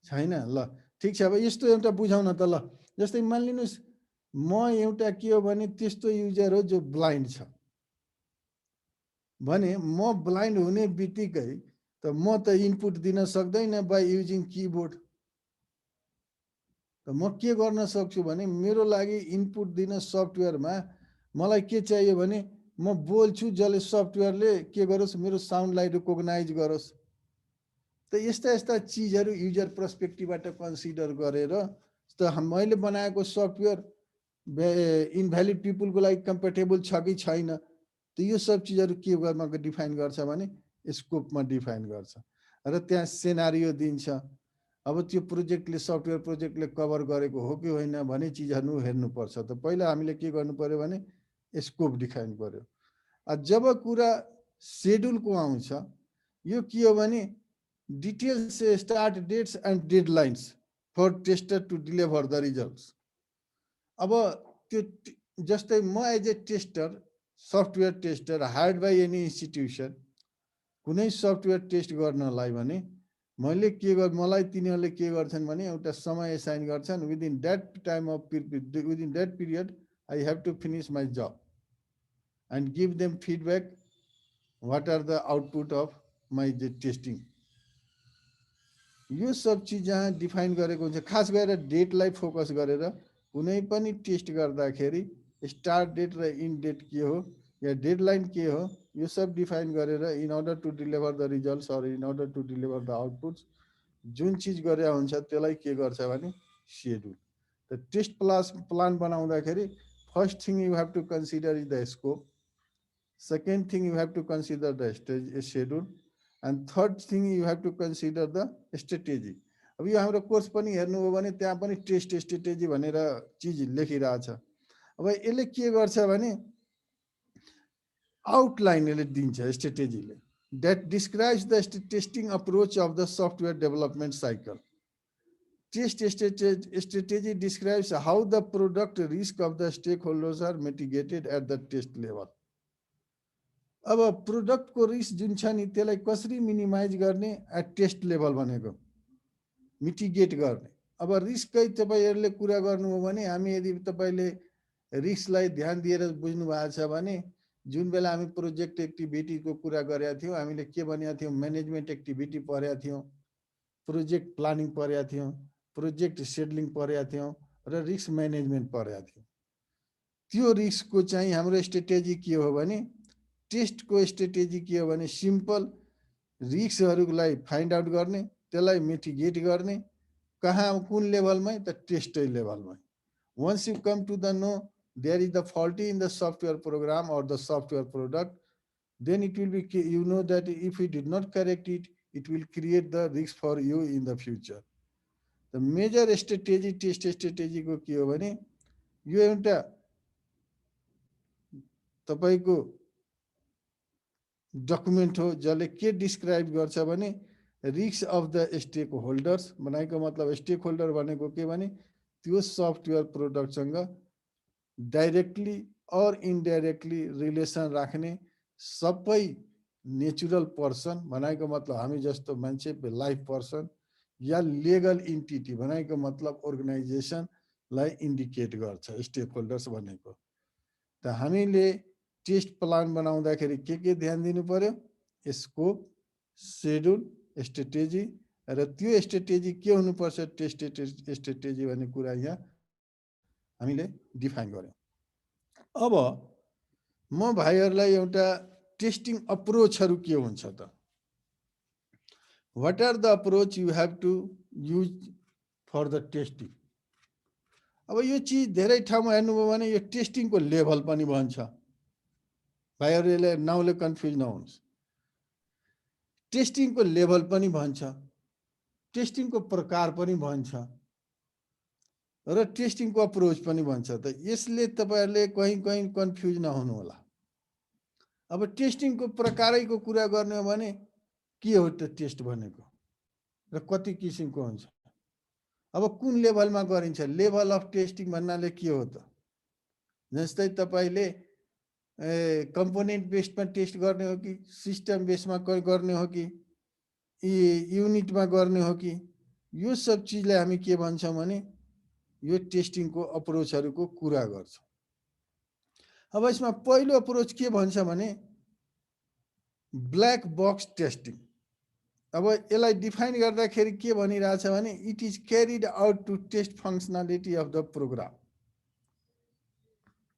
Speaker 1: छैन? ल ठिक छ। अब यस्तो एउटा बुझाउन त। ल जस्तै मानिलिनुहोस् म एउटा के हो भने त्यस्तो युजर हो जो ब्लाइन्ड छ भने म ब्लाइन्ड हुने बित्तिकै त म त इनपुट दिन सक्दैन बाई युजिङ किबोर्ड। त म के गर्न सक्छु भने मेरो लागि इनपुट दिन सफ्टवेयरमा मलाई के चाहियो भने म बोल्छु जसले सफ्टवेयरले के गरोस् मेरो साउन्डलाई रिकग्नाइज गरोस्। त यस्ता यस्ता चिजहरू युजर पर्सपेक्टिभबाट कन्सिडर गरेर त मैले बनाएको सफ्टवेयर इनभ्यालिड पिपुलको लागि कम्पेटेबल छ कि छैन, त यो सब चिजहरू के गर्न डिफाइन गर्छ भने स्कोपमा डिफाइन गर्छ र त्यहाँ सेनारियो दिन्छ। अब त्यो प्रोजेक्टले सफ्टवेयर प्रोजेक्टले कभर गरेको हो कि होइन भन्ने चिजहरू हेर्नुपर्छ। त पहिला हामीले के गर्नु पर्यो भने स्कोप डिफाइन पर्यो। जब कुरा सेड्युलको आउँछ, यो के हो भने details, start dates and deadlines for tester to deliver the results. अब त्यो जस्तै म as a tester, software tester hired by any institution, कुनै सफ्टवेयर टेस्ट गर्नलाई भने मैले मलाई तिनीहरूले के गर्छन् भने एउटा समय एसाइन गर्छन्। Within that period I have to finish my job and give them feedback what are the output of my testing. यो सब चिज जहाँ डिफाइन गरेको हुन्छ, खास गरेर डेटलाई फोकस गरेर कुनै पनि टेस्ट गर्दाखेरि स्टार्ट डेट र इन डेट के हो या डेडलाइन के हो, यो सब डिफाइन गरेर in order to deliver the results or in order to deliver the outputs जुन चिज गरे हुन्छ त्यसलाई के गर्छ भने सेड्युल। त टेस्ट प्लान बनाउँदाखेरि first thing you have to consider is the scope, second thing you have to consider the schedule and third thing you have to consider the strategy. अब यो हाम्रो कोर्स पनि हेर्नु हो भने त्यहाँ पनि टेस्ट स्ट्रेटेजी भनेर चिज लेखिरहेछ। अब यसले के गर्छ भने आउटलाइन यसले दिन्छ स्ट्रेटेजीले, that describes the testing approach of the software development cycle. Test strategy describes how the product risk of the stakeholders are mitigated at the test level. अब प्रोडक्ट को रिस्क जुन छ नि त्यसलाई कसरी मिनिमाइज गर्ने एट टेस्ट लेभल भनेको mitigate गर्ने। अब रिस्कै तपाईहरुले कुरा गर्नु हो भने हामी यदि तपाईले रिस्कलाई ध्यान दिएर बुझ्नु भएको छ भने जुन बेला हामी प्रोजेक्ट एक्टिभिटीको कुरा गरेका थियौं, हामीले के भनेका थियौं, म्यानेजमेन्ट एक्टिभिटी पढेका थियौं, प्रोजेक्ट प्लानिङ पढेका थियौं, प्रोजेक्ट सेड्युलिङ पढेका थियौं र रिस्क म्यानेजमेन्ट पढेका थियौं। त्यो रिस्कको चाहिँ हाम्रो स्ट्रेटेजी के हो भने टेस्टको स्ट्रेटेजी के हो भने सिम्पल रिस्कहरूलाई फाइन्ड आउट गर्ने, त्यसलाई मिटिगेट गर्ने, कहाँ कुन लेभलमै त टेस्टै लेभलमै। Once you come to the know there is the faulty in the software program or the software product, then it will be, you know that if we did not correct it, it will create the risk for you in the future. The major strategy test strategy को के हो भने यो एउटा तपाईको document हो जसले के डिस्क्राइब गर्छ भने risk of the stake holders. भनेको मतलब स्टेक होल्डर भनेको के भने त्यो सफ्टवेयर प्रोडक्टसँग डाइरेक्टली और इनडाइरेक्टली रिलेसन राख्ने सबै नेचुरल पर्सन, भनेको मतलब हामी जस्तो मान्छे लाइफ पर्सन या लिगल इन्टिटी भनेको मतलब अर्गनाइजेसनलाई इन्डिकेट गर्छ स्टेक होल्डर्स भनेको। त हामीले टेस्ट प्लान बनाउँदाखेरि के ध्यान दिनु पर्यो, स्कोप, शेड्युल, स्ट्रेटेजी र त्यो स्ट्रेटेजी के हुनुपर्छ, टेस्ट स्ट्रेटेजी भन्ने कुरा यहाँ हामीले डिफाइन गर्यौं। अब म भाइहरुलाई एउटा टेस्टिङ अप्रोचहरु के हुन्छ त, what are the approach you have to use for the testing. अब यो चिज धेरै ठाउँमा हेर्नुभयो भने यो टेस्टिङको लेभल पनि भन्छ। भाइहरूले नाउँले कन्फ्युज नहुनुहोस्। टेस्टिङको लेभल पनि भन्छ, टेस्टिङको प्रकार पनि भन्छ र टेस्टिङको अप्रोच पनि भन्छ। त यसले तपाईहरुले कहीँ कहीँ कन्फ्युज नहुनु होला। अब टेस्टिङको प्रकारैको कुरा गर्ने हो भने के हो त टेस्ट भनेको र कति किसिमको हुन्छ। अब कुन लेभलमा गरिन्छ? लेभल अफ टेस्टिङ भन्नाले के हो त? जस्तै तपाईले कम्पोनेन्ट बेस्डमा टेस्ट गर्ने हो कि सिस्टम बेसमा गर्ने हो कि युनिटमा गर्ने हो कि, यो सब चिजलाई हामी के भन्छौँ भने यो टेस्टिङको अप्रोचहरुको कुरा गर्छौँ। अब यसमा पहिलो अप्रोच के भन्छ भने ब्ल्याक बक्स टेस्टिङ। अब यसलाई डिफाइन गर्दाखेरि के भनिरहेछ भने it is carried out to test functionality of the program.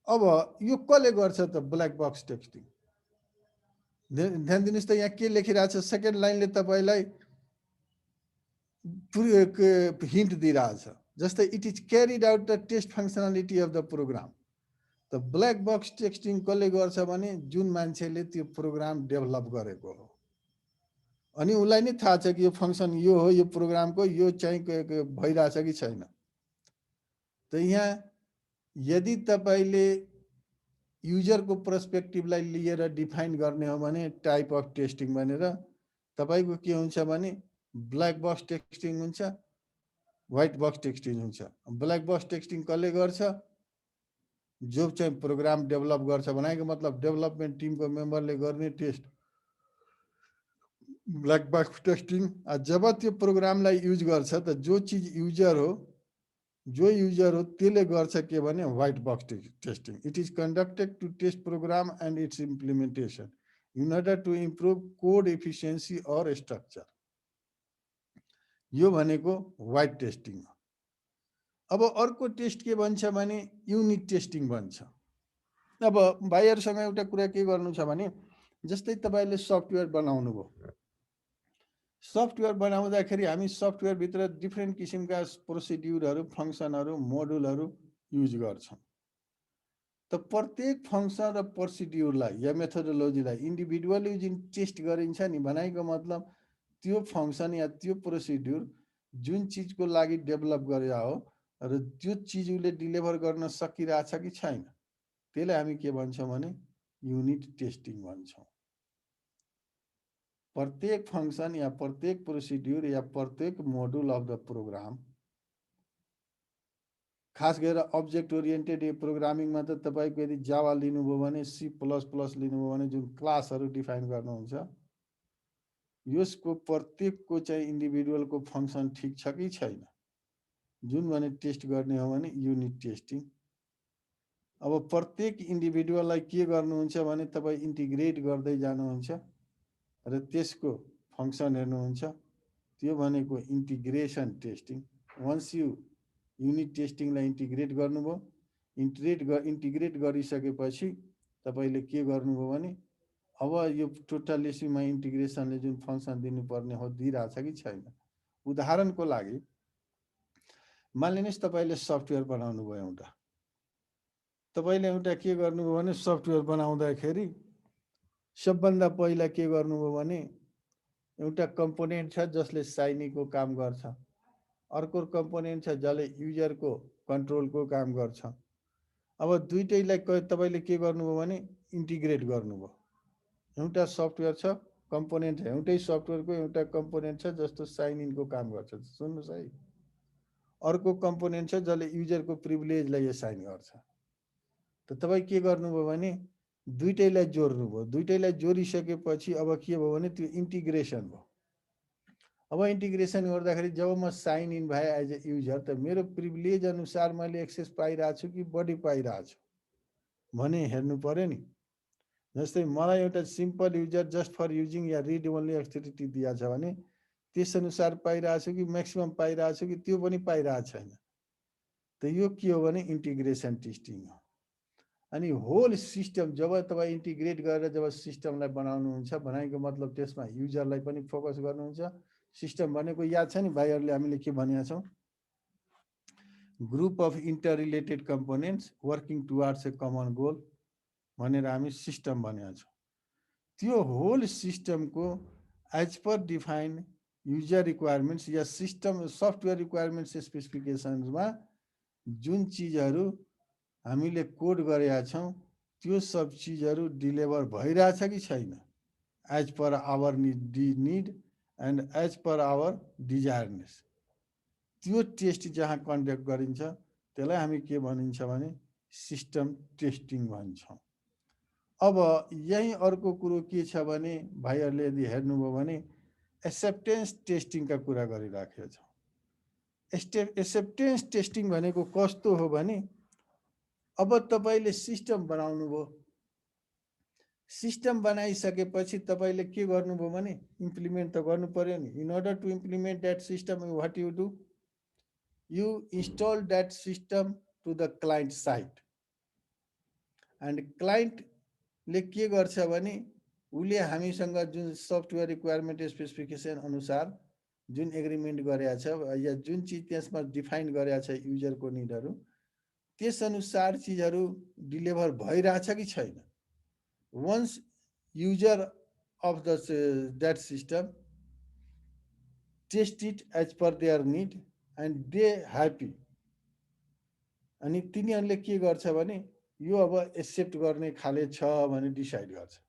Speaker 1: अब यो कसले गर्छ त ब्ल्याक बक्स टेस्टिङ? ध्यान दिनुस् त यहाँ के लेखिरहेछ, सेकेन्ड लाइनले तपाईलाई हिन्ट दिइरहेछ। जस्तै it is carried out the test functionality of the program. त ब्ल्याक बक्स टेस्टिङ कसले गर्छ भने जुन मान्छेले त्यो प्रोग्राम डेभलप गरेको हो, अनि उसलाई नै थाहा छ कि यो फङ्सन यो हो, यो प्रोग्रामको यो चाहिँ भइरहेछ कि छैन। त यहाँ यदि तपाईले युजरको पर्सपेक्टिभलाई लिएर डिफाइन गर्ने हो भने टाइप अफ टेस्टिङ भनेर तपाईको के हुन्छ भने ब्ल्याक बक्स टेस्टिङ हुन्छ, व्हाइट बक्स टेस्टिङ हुन्छ। ब्ल्याक बक्स टेस्टिङ कसले गर्छ? जो चाहिँ प्रोग्राम डेभलप गर्छ, भनेको मतलब डेभलपमेन्ट टिमको मेम्बरले गर्ने टेस्ट ब्ल्याक बक्स टेस्टिङ। जब त्यो प्रोग्रामलाई युज गर्छ त जो चिज युजर हो त्यसले गर्छ के भने white box testing. It is conducted to test program and its implementation in order to improve code efficiency or structure. यो भनेको व्हाइट टेस्टिङ हो। अब अर्को टेस्ट के भन्छ भने युनिट टेस्टिङ भन्छ। अब भाइहरुसँग एउटा कुरा के गर्नु छ भने जस्तै तपाईले सफ्टवेयर बनाउनु भयो, सफ्टवेयर बनाउँदाखेरि हामी सफ्टवेयर भित्र डिफ्रेन्ट किसिमका प्रोसिड्युरहरु, फंक्सनहरु, मोडुलहरु युज गर्छौं। त प्रत्येक फंक्सन र प्रोसिड्युरलाई या मेथोडोलोजीलाई इन्डिभिजुअली टेस्ट गरिन्छ नि। भनेको मतलब त्यो फंक्सन या त्यो प्रोसिड्युर जुन चीजको लागि डेभलप गरेको हो र त्यो चीज उले डिलिभर गर्न सकिरहेछ कि छैन, त्यसलाई हामी के भन्छौं भने युनिट टेस्टिङ भन्छौं। प्रत्येक फंक्सन या प्रत्येक प्रोसिड्युर या प्रत्येक मोडुल अफ द प्रोग्राम, खास गरेर अब्जेक्ट ओरिएन्टेड प्रोग्रामिङमा त तपाईको यदि जावा लिनुभयो भने C++ लिनुभयो भने जुन क्लासहरु डिफाइन गर्नुहुन्छ, यसको प्रत्येकको चाहिँ इन्डिभिजुअलको फंक्सन ठीक छ कि छैन जुन भने टेस्ट गर्ने हो भने युनिट टेस्टिङ। अब प्रत्येक इन्डिभिजुअललाई के गर्नुहुन्छ भने तपाई इन्टिग्रेट गर्दै जानुहुन्छ र त्यसको फंक्सन हेर्नुहुन्छ, त्यो भनेको integration testing. Once you unit टेस्टिङलाई इन्टिग्रेट गर्नुभयो, इन्टिग्रेट गरिसकेपछि तपाईले के गर्नुभयो भने अब यो टोटल एसीमा इन्टिग्रेसनले जुन फंक्सन दिनुपर्ने हो दिइराछ कि छैन। उदाहरणको लागि मानिलिनुस् तपाईले सफ्टवेयर बनाउनु भयो एउटा, तपाईले एउटा के गर्नुभयो भने सफ्टवेयर बनाउँदाखेरि सबभन्दा पहिला के गर्नुभयो भने एउटा कम्पोनेन्ट छ जसले साइनीको काम गर्छ, अर्को कम्पोनेन्ट छ जसले युजरको कन्ट्रोलको काम गर्छ। अब दुईटैलाई तपाईले के गर्नुभयो भने इन्टिग्रेट गर्नुभयो। एउटा सफ्टवेयर छ कम्पोनेन्ट, एउटै सफ्टवेयरको एउटा कम्पोनेन्ट छ जस्तो साइन इनको काम गर्छ, सुन्नुस् है। अर्को कम्पोनेन्ट छ जसले युजरको प्रिभिलेजलाई असाइन गर्छ। त तपाई के गर्नुभयो भने दुईटैलाई जोड्नुभयो। दुईटैलाई जोडिसकेपछि अब के भयो भने त्यो इन्टिग्रेसन भयो। अब इन्टिग्रेसन गर्दाखेरि जब म साइन इन भए एज ए युजर त मेरो प्रिभिलेज अनुसार मैले एक्सेस पाइरहेको छु कि बढी पाइरहेको छु भने हेर्नु पर्यो नि। जस्तै मलाई एउटा simple user just for using या रिड ओन्ली एक्टिभिटी दिएको छ भने त्यस अनुसार पाइरहेको छु कि म्याक्सिमम पाइरहेको छु कि त्यो पनि पाइरहेको छैन। त यो के हो भने इन्टिग्रेसन टेस्टिङ हो। अनि होल सिस्टम जब तपाई इन्टिग्रेट गरेर जब सिस्टमलाई बनाउनुहुन्छ, भनेको मतलब त्यसमा युजरलाई पनि फोकस गर्नुहुन्छ। सिस्टम भनेको याद छ नि भाइहरुले हामीले के भनेका छौं, group of interrelated components working towards a common goal भनेर हामी सिस्टम भनेका छौँ। त्यो होल सिस्टमको as per define user requirements या सिस्टम सफ्टवेयर रिक्वायरमेन्ट्स स्पेसिफिकेसन्समा जुन चिजहरू हामीले कोड गरेका छौँ त्यो सब चिजहरू डिलिभर भइरहेछ कि छैन as per our need and as per our desireness, त्यो टेस्ट जहाँ कन्डक्ट गरिन्छ त्यसलाई हामी के भनिन्छ भने सिस्टम टेस्टिङ भन्छौँ। अब यही अर्को कुरो के छ भने भाइहरूले यदि हेर्नुभयो भने एक्सेप्टेन्स टेस्टिङका कुरा गरिराखेका छौँ। एक्सेप्टेन्स टेस्टिङ भनेको कस्तो हो भने अब तपाईँले सिस्टम बनाउनु भयो, सिस्टम बनाइसकेपछि तपाईँले के गर्नुभयो भने इम्प्लिमेन्ट त गर्नु पर्यो नि। In order to implement that system what you do, you install that system to the client site and क्लाइन्टले के गर्छ भने उसले हामीसँग जुन सफ्टवेयर रिक्वायरमेन्ट स्पेसिफिकेसन अनुसार जुन एग्रिमेन्ट गरेका छ या जुन चिज त्यसमा डिफाइन गरेका छ युजरको निडहरू त्यसअनुसार चिजहरू डिलिभर भइरहेछ कि छैन। Once user of the that system test it as per their need and they happy, अनि तिनीहरूले के गर्छ भने यो अब एक्सेप्ट गर्ने खाले छ भने डिसाइड गर्छ।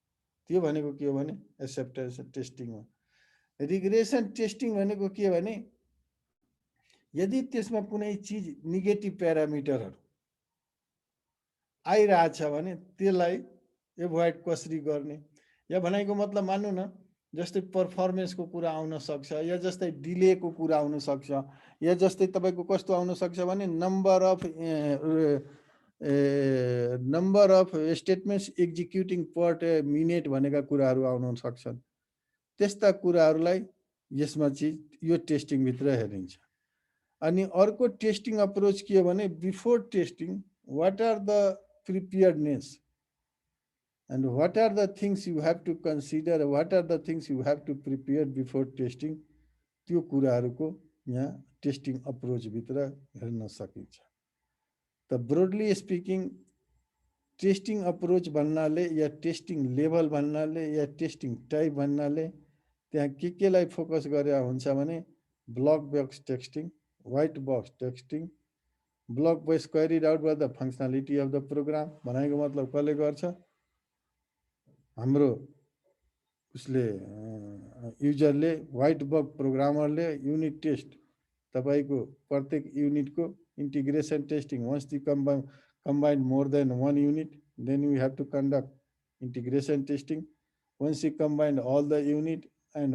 Speaker 1: त्यो भनेको के हो भने एक्सेप्टेन्स टेस्टिङ हो। रिग्रेसन टेस्टिङ भनेको के भने यदि त्यसमा कुनै चिज नेगेटिभ प्यारामिटरहरू आइरहेछ भने त्यसलाई एभोइड कसरी गर्ने, या भनेको मतलब मान्नु न जस्तै पर्फर्मेन्सको कुरा आउन सक्छ, या जस्तै डिलेको कुरा आउन सक्छ, या जस्तै तपाईँको कस्तो आउन सक्छ भने number of statements executing per minute भनेका कुराहरू आउन सक्छन्। त्यस्ता कुराहरूलाई यसमा चिज यो टेस्टिङभित्र हेरिन्छ। अनि अर्को टेस्टिङ अप्रोच के हो भने before testing what are the preparedness and what are the things you have to consider, what are the things you have to prepare before testing, त्यो कुराहरूको यहाँ टेस्टिङ अप्रोचभित्र हेर्न सकिन्छ। त ब्रोडली स्पिकिङ टेस्टिङ अप्रोच भन्नाले या टेस्टिङ लेभल भन्नाले या testing type भन्नाले त्यहाँ केलाई फोकस गरेर हुन्छ भने black box testing, white box testing, black box queried out by the functionality of the program भनेको मतलब कसले गर्छ, हाम्रो उसले युजरले, व्हाइट बक्स प्रोग्रामरले युनिट टेस्ट तपाईँको प्रत्येक युनिटको integration testing once the combine more than one unit then you have to conduct integration testing. Once you combine all the unit and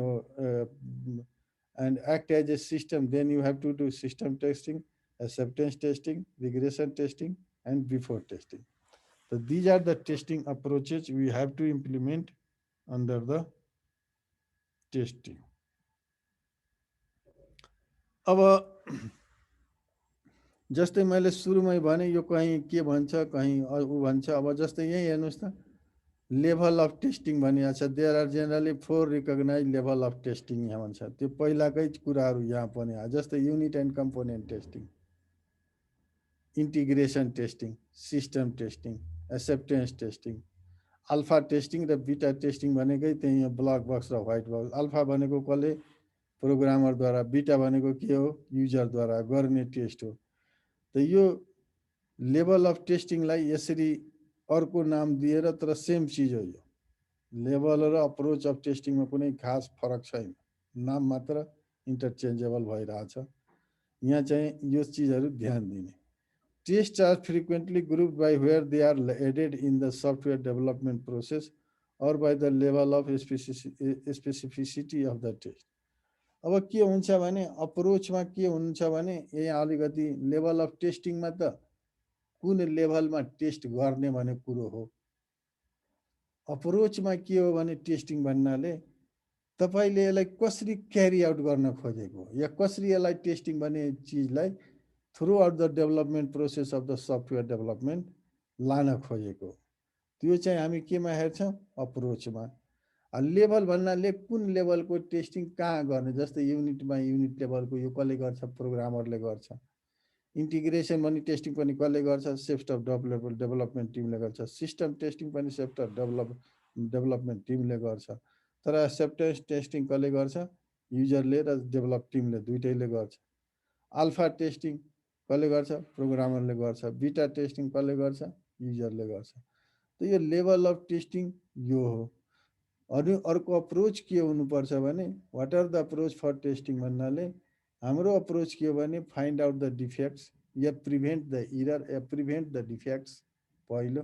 Speaker 1: act as a system then you have to do system testing, acceptance testing, regression testing and before testing. So these are the testing approaches we have to implement under the testing. अब जस्तै मैले सुरुमै भने यो कहीँ के भन्छ कहीँ उ भन्छ। अब जस्तै यही हेर्नुहोस् त लेभल अफ टेस्टिङ भनिएको छ। There are generally 4 recognise level of testing यहाँ भन्छ। त्यो पहिलाकै कुराहरू यहाँ पनि आयो। जस्तै unit and component testing, integration testing, system testing, acceptance testing, alpha testing र बिटा टेस्टिङ भनेकै त्यही ब्लक बक्स र व्हाइट बक्स। अल्फा भनेको कसले, प्रोग्रामरद्वारा, बिटा भनेको के हो, युजरद्वारा गर्ने टेस्ट हो। त यो लेभल अफ टेस्टिङलाई यसरी अर्को नाम दिएर तर सेम चिज हो। यो लेभल र अप्रोच अफ टेस्टिङमा कुनै खास फरक छैन, नाम मात्र इन्टरचेन्जेबल भइरहेछ। यहाँ चाहिँ यो चिजहरू ध्यान दिने। Tests are frequently grouped by where they are added in the software development process or by the level of specificity of the test. अब के हुन्छ भने अप्रोचमा के हुन्छ भने यहाँ अलिकति लेभल अफ टेस्टिङमा त कुन लेभलमा टेस्ट गर्ने भन्ने कुरो हो। अप्रोचमा के हो भने टेस्टिङ भन्नाले तपाईले यसलाई कसरी क्यारी आउट गर्न खोजेको या कसरी यसलाई टेस्टिङ भन्ने चिजलाई throughout the development process of the software development लान खोजेको, त्यो चाहिँ हामी केमा हेर्छौँ, अप्रोचमा। लेभल भन्नाले कुन लेभलको टेस्टिङ कहाँ गर्ने। जस्तै युनिटमा युनिट लेभलको यो कसले गर्छ, प्रोग्रामरले गर्छ। इन्टिग्रेसन पनि टेस्टिङ पनि कसले गर्छ? सफ्टवेयर डेभलपमेन्ट टिमले गर्छ। सिस्टम टेस्टिङ पनि सफ्टवेयर डेभलपमेन्ट टिमले गर्छ। तर एक्सेप्टेन्स टेस्टिङ कसले गर्छ? युजरले र डेभलप टिमले दुइटैले गर्छ। अल्फा टेस्टिङ कसले गर्छ? प्रोग्रामरले गर्छ। बिटा टेस्टिङ कसले गर्छ? युजरले गर्छ। त यो लेभल अफ टेस्टिङ यो हो। अनि अर्को अप्रोच के हुनुपर्छ भने what are the approach for testing भन्नाले हाम्रो अप्रोच के हो भने फाइन्ड आउट द डिफेक्ट्स या प्रिभेन्ट द इरर या प्रिभेन्ट द डिफेक्ट्स पहिलो।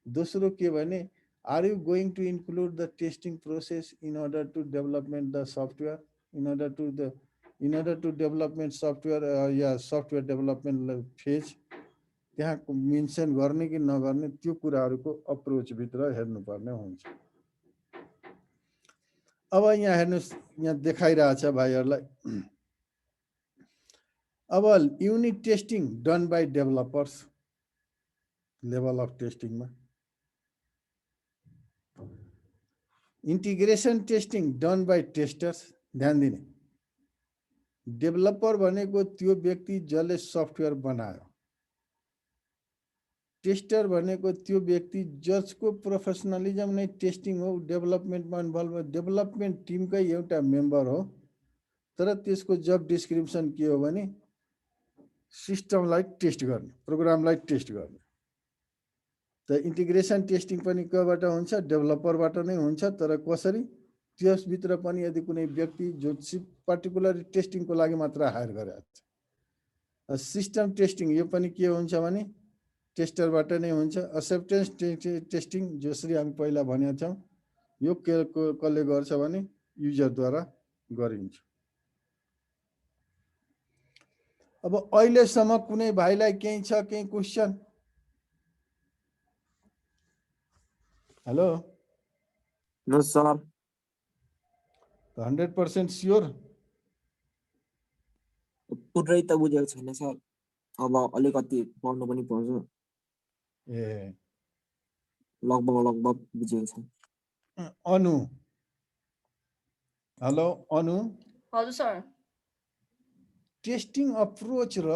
Speaker 1: दोस्रो के भने are you going to include the testing process in order to development the software in order to development software या सफ्टवेयर डेभलपमेन्ट फेज त्यहाँ mention गर्ने कि नगर्ने त्यो कुराहरूको अप्रोचभित्र हेर्नुपर्ने हुन्छ। अब यहाँ हेर्नुहोस्, यहाँ देखाइरहेछ भाइहरूलाई। अब unit testing done by developers level of टेस्टिङमा, integration testing done by testers. ध्यान दिने, डेभलपर भनेको त्यो व्यक्ति जसले सफ्टवेयर बनायो, टेस्टर भनेको त्यो व्यक्ति जसको प्रोफेसनलिजम नै टेस्टिङ हो, डेभलपमेन्टमा इन्भल्भ, डेभलपमेन्ट टिमकै एउटा मेम्बर हो। तर त्यसको जब डिस्क्रिप्सन के हो भने सिस्टमलाई टेस्ट गर्ने, प्रोग्रामलाई टेस्ट गर्ने। त इन्टिग्रेसन टेस्टिङ पनि कबाट हुन्छ? डेभलपरबाट नै हुन्छ। तर कसरी? त्यसभित्र पनि यदि कुनै व्यक्ति जो पर्टिकुलर टेस्टिङको लागि मात्र हायर गरेको छ। सिस्टम टेस्टिङ यो पनि के हुन्छ भने टेस्टरबाट नै हुन्छ। एक्सेप्टेन्स टेस्टिङ जसरी हामी पहिला भनेका छौँ यो कसले गर्छ भने युजरद्वारा गरिन्छ। अब अहिलेसम्म कुनै भाइलाई केही छ, केही question? Hello,
Speaker 3: no sir.
Speaker 1: 100% sure?
Speaker 3: पुरै त बुझेको छैन सर, अब अलिकति पढ्नु पनि पर्छ।
Speaker 1: ए
Speaker 3: लगभग बुझेको छ।
Speaker 1: अनु, हेलो अनु।
Speaker 8: हजुर सर।
Speaker 1: टेस्टिङ अप्रोच र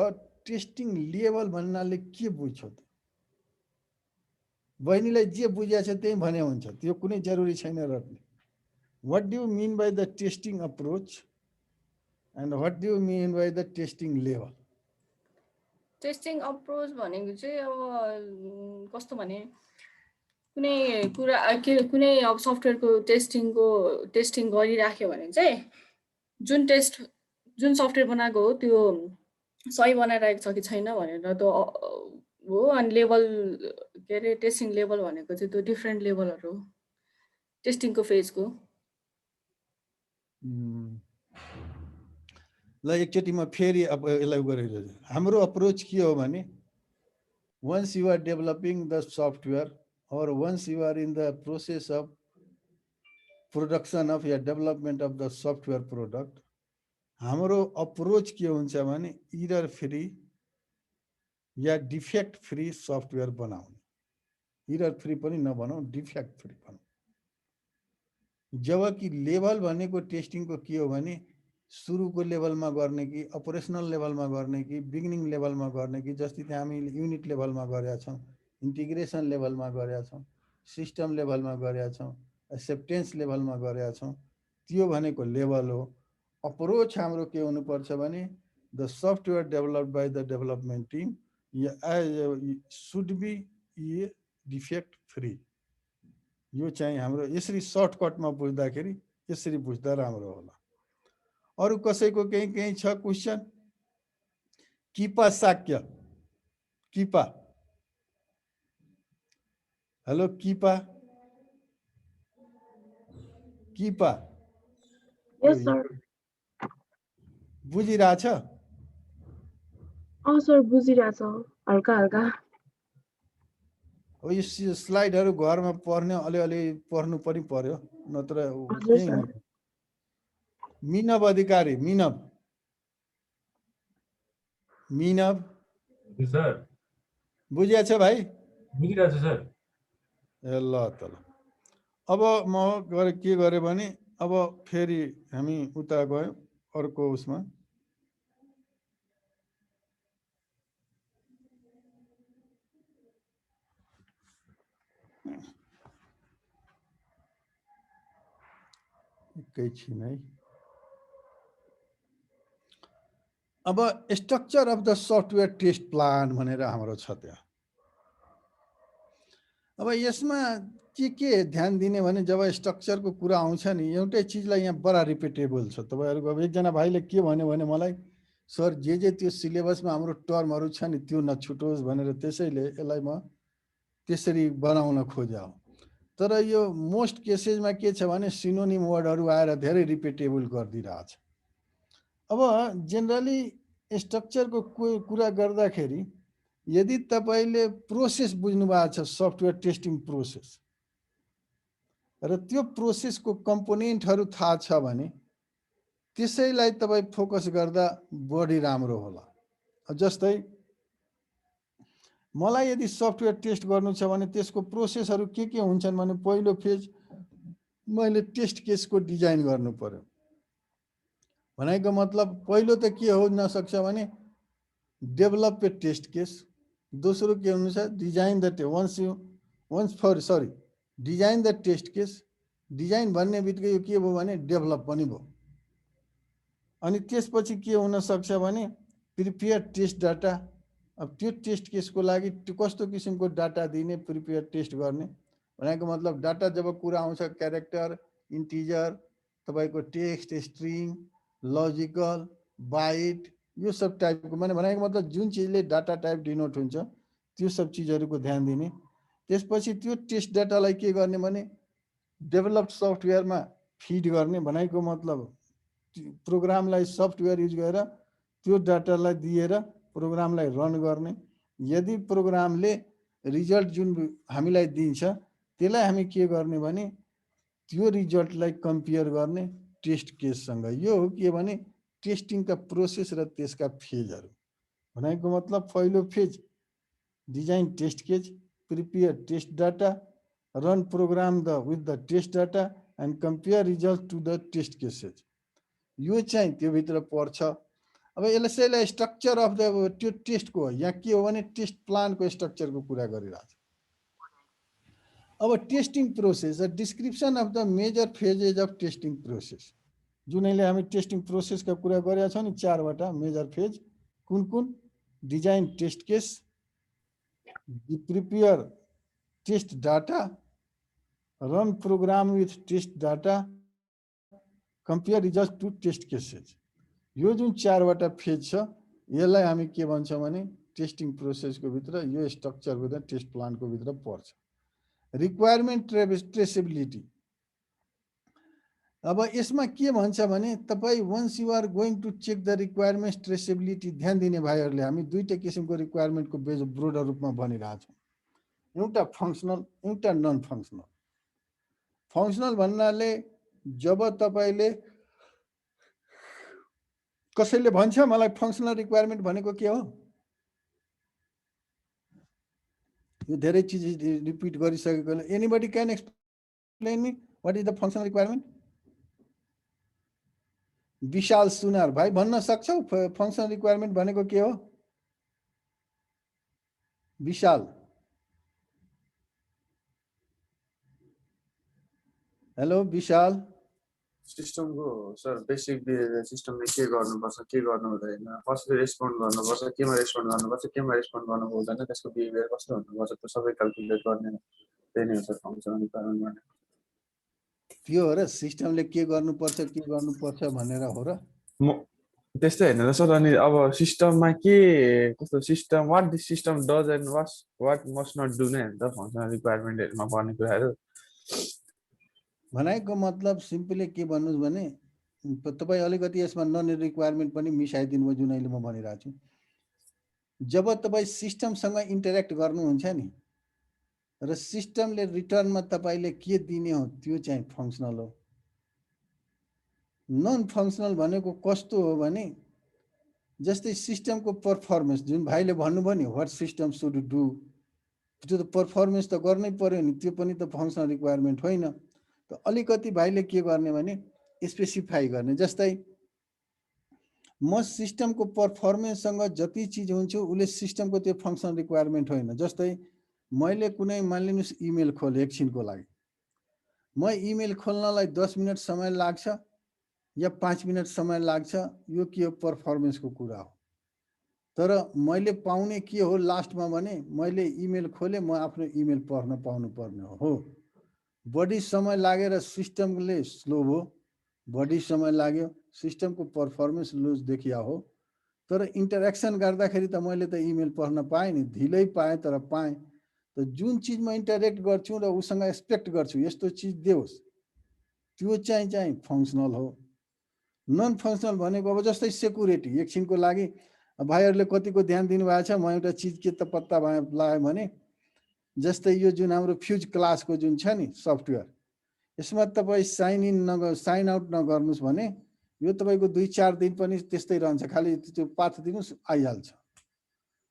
Speaker 1: टेस्टिङ लेभल भन्नाले के बुझ्छौ त? बहिनीलाई जे बुझेको छ त्यही भने हुन्छ, त्यो कुनै जरुरी छैन रट्ने। What do you mean by the testing approach and what do you mean by the testing level?
Speaker 8: Testing approach भनेको चाहिँ अब कस्तो भने कुनै कुरा कुनै अब सफ्टवेयरको टेस्टिङ गरिराख्यो भने चाहिँ जुन सफ्टवेयर बनाएको हो त्यो सही बनाइरहेको छ कि छैन भनेर त हो। अनि लेभल के अरे टेस्टिङ लेभल भनेको चाहिँ त्यो डिफ्रेन्ट लेभलहरू हो टेस्टिङको फेजको।
Speaker 1: ल एकचोटि म फेरि अब यसलाई गरिरहेछु। हाम्रो अप्रोच के हो भने once you are developing the software or once you are in the process of production of yeah development of the software product, हाम्रो अप्रोच के हुन्छ भने इरर फ्री या डिफेक्ट फ्री सफ्टवेयर बनाउने। इरर फ्री पनि नबनाऊ, defect free बनाऊ। जबकि level भनेको टेस्टिङको के हो भने सुरुको लेभलमा गर्ने कि अपरेसनल लेभलमा गर्ने कि बिगिनिङ लेभलमा गर्ने कि जस्तै त्यहाँ हामी युनिट लेभलमा गरेका छौँ, इन्टिग्रेसन लेभलमा गरेका छौँ, सिस्टम लेभलमा गरेका छौँ, एक्सेप्टेन्स लेभलमा गरेका छौँ, त्यो भनेको लेभल हो। अप्रोच हाम्रो के हुनुपर्छ भने the software developed by the development team should be defect free. यो चाहिँ हाम्रो यसरी सर्टकटमा बुझ्दाखेरि यसरी बुझ्दा राम्रो होला। अरू कसैको केही छ क्वेसन? किपा साक्य, किपा, हेलो किपा, किपा
Speaker 9: यस सर।
Speaker 1: बुझिरहेछ?
Speaker 9: सर बुझिरहेछ हल्का हल्का।
Speaker 1: हो यो स्लाइडहरू घरमा पढ्ने अलिअलि पढ्नु पनि पर्यो, नत्र
Speaker 9: हजुर
Speaker 1: केही
Speaker 9: सर।
Speaker 1: हुँदैन। मिनव अधिकारी, मिनव
Speaker 10: सर
Speaker 1: बुझिया छ भाइ?
Speaker 10: बुझिरहेको छु सर।
Speaker 1: ए ल त ल। अब म के गरेँ भने अब फेरि हामी उता गयौँ अर्को उसमा। एकैछिन है। अब structure of the software test plan भनेर हाम्रो छ त्यहाँ। अब यसमा के ध्यान दिने भने जब स्ट्रक्चरको कुरा आउँछ नि एउटै चिजलाई यहाँ बडा रिपिटेबल छ। तपाईँहरूको अब एकजना भाइले के भन्यो भने मलाई सर जे त्यो सिलेबसमा हाम्रो टर्महरू छ नि त्यो नछुटोस् भनेर, त्यसैले यसलाई म त्यसरी बनाउन खोजे हो। तर यो मोस्ट केसेसमा के छ भने सिनोनिम वर्डहरू आएर धेरै रिपिटेबल गरिदिरहेछ। अब जेनरली स्ट्रक्चरको कुरा गर्दाखेरि यदि तपाईले प्रोसेस बुझ्नु भएको छ सफ्टवेयर टेस्टिङ प्रोसेस र त्यो प्रोसेसको कम्पोनेन्टहरू थाहा छ भने त्यसैलाई तपाई फोकस गर्दा बढी राम्रो होला। जस्तै मलाई यदि सफ्टवेयर टेस्ट गर्नु छ भने त्यसको प्रोसेसहरू के हुन्छन् भने पहिलो फेज मैले टेस्ट केसको डिजाइन गर्नु पर्यो। भनेको मतलब पहिलो त के हो नसक्छ भने डेभलप ए टेस्ट केस, दोस्रो के हुनु छ design the design the test case. Design भन्ने बित्तिकै यो के भयो भने डेभलप पनि भयो। अनि त्यसपछि के हुन सक्छ भने प्रिपेयर टेस्ट डाटा। अब त्यो टेस्ट केसको लागि कस्तो किसिमको डाटा दिने, प्रिपेयर टेस्ट गर्ने भनेको मतलब डाटा जब कुरा आउँछ क्यारेक्टर, इन्टिजर, तपाईको टेक्स्ट, स्ट्रिङ, लजिकल, बाइट, यो सब टाइपको भनेको मतलब जुन चिजले डाटा टाइप डिनोट हुन्छ त्यो सब चिजहरूको ध्यान दिने। त्यसपछि त्यो टेस्ट डाटालाई के गर्ने भने डेभलप्ड सफ्टवेयरमा फिड गर्ने। भनेको मतलब प्रोग्रामलाई सफ्टवेयर युज गरेर त्यो डाटालाई दिएर प्रोग्रामलाई रन गर्ने। यदि प्रोग्रामले रिजल्ट जुन हामीलाई दिन्छ त्यसलाई हामी के गर्ने भने त्यो रिजल्टलाई कम्पेयर गर्ने टेस्ट केससँग। यो हो के भने टेस्टिङका प्रोसेस र त्यसका फेजहरू। भनेको मतलब पहिलो phase design test case, prepare test data, run program with the test data and compare result to the test cases. यो चाहिँ त्यो भित्र पर्छ। अब यसलाई स्ट्रक्चर अफ द त्यो टेस्टको यहाँ के हो भने टेस्ट प्लानको स्ट्रक्चरको कुरा गरिरहेछ। अब testing process description of the major phases of testing process. जुनैले हामी टेस्टिङ प्रोसेसका कुरा गरेका छौँ नि चारवटा मेजर फेज कुन कुन? Design test case, prepare test data, run program with test data, compare result to test cases. यो जुन चारवटा फेज छ यसलाई हामी के भन्छौँ भने टेस्टिङ प्रोसेसको भित्र यो स्ट्रक्चर भित्र टेस्ट प्लानको भित्र पर्छ। Requirement traceability. अब यसमा के भन्छ भने तपाई once you are going to check the requirement traceability ध्यान दिने भाइहरूले हामी दुईटा किसिमको रिक्वायरमेन्टको ब्रोडर रूपमा भनिरहेछौँ। एउटा फङ्सनल, एउटा नन फङ्सनल। फङ्सनल भन्नाले जब तपाईले कसैले भन्छ मलाई फङ्सनल रिक्वायरमेन्ट भनेको के हो, यो धेरै चिज रिपिट गरिसकेकोले anybody can explain me what is the functional requirement? Vishal Sunar भाइ भन्न सक्छौ फङ्सनल रिक्वायरमेन्ट भनेको के हो? विशाल। हेलो विशाल।
Speaker 6: सिस्टमको सर बेसिक बिहेभियर सिस्टमले के गर्नुपर्छ के गर्नु हुँदैन, कसरी रेस्पोन्ड गर्नुपर्छ, केमा रेस्पोन्ड गर्नुपर्छ, केमा रेस्पोन्ड गर्नु हुँदैन, त्यसको बिहेभियर कस्तो हुनुपर्छ त्यो सबै क्याल्कुलेट गर्ने त्यही नै हो सर फङ्सनल रिक्वायरमेन्ट।
Speaker 1: त्यो हो र सिस्टमले के गर्नुपर्छ भनेर हो र?
Speaker 6: त्यस्तै होइन र सर। अनि अब सिस्टममा के कस्तो system what this system does and what must not do नै हो नि त फङ्सनल रिक्वायरमेन्टहरूमा पर्ने कुराहरू।
Speaker 1: भनेको मतलब सिम्पली के भन्नुहोस् भने तपाईँ अलिकति यसमा नन रिक्वायरमेन्ट पनि मिसाइदिनु भयो जुन अहिले म भनिरहेको छु। जब तपाईँ सिस्टमसँग इन्टरेक्ट गर्नुहुन्छ नि र सिस्टमले रिटर्नमा तपाईँले के दिने हो त्यो चाहिँ फङ्सनल हो। नन फङ्सनल भनेको कस्तो हो भने जस्तै सिस्टमको पर्फर्मेन्स जुन भाइले भन्नुभयो नि व्हाट सिस्टम सुड डु, त्यो त पर्फर्मेन्स त गर्नै पर्यो नि, त्यो पनि त फङ्सनल रिक्वायरमेन्ट होइन। त अलिकति भाइले के गर्ने भने स्पेसिफाई गर्ने। जस्तै म सिस्टमको पर्फर्मेन्ससँग जति चिज हुन्छ उसले सिस्टमको त्यो फङ्सनल रिक्वायरमेन्ट होइन। जस्तै मैले कुनै मानिलिनुहोस् इमेल खोले एकछिनको लागि, म इमेल खोल्नलाई 10 मिनट समय लाग्छ या 5 मिनट समय लाग्छ, यो के हो पर्फर्मेन्सको कुरा हो। तर मैले पाउने के हो लास्टमा भने मैले इमेल खोले, म आफ्नो इमेल पढ्न पाउनु पर्ने हो। बढी समय लागेर सिस्टमले स्लो भयो, बढी समय लाग्यो, सिस्टमको पर्फर्मेन्स लुज देखिया हो। तर इन्टरेक्सन गर्दाखेरि त मैले त इमेल पढ्न पाएँ नि, ढिलै पाएँ तर पाएँ। त जुन चिजमा इन्टरेक्ट गर्छु र उसँग एक्सपेक्ट गर्छु यस्तो चिज देओस्, त्यो चाहिँ फङ्सनल हो। नन फङ्सनल भनेको अब जस्तै सेक्युरिटी, एकछिनको लागि भाइहरूले कतिको ध्यान दिनुभएको छ, म एउटा चिज के त पत्ता लगाएँ भने जस्तै यो जुन हाम्रो फ्युज क्लासको जुन छ नि सफ्टवेयर, यसमा तपाईँ साइन आउट नगर्नुहोस् भने यो तपाईँको 2-4 दिन पनि त्यस्तै रहन्छ, खालि त्यो पाथ दिनुहोस् आइहाल्छ,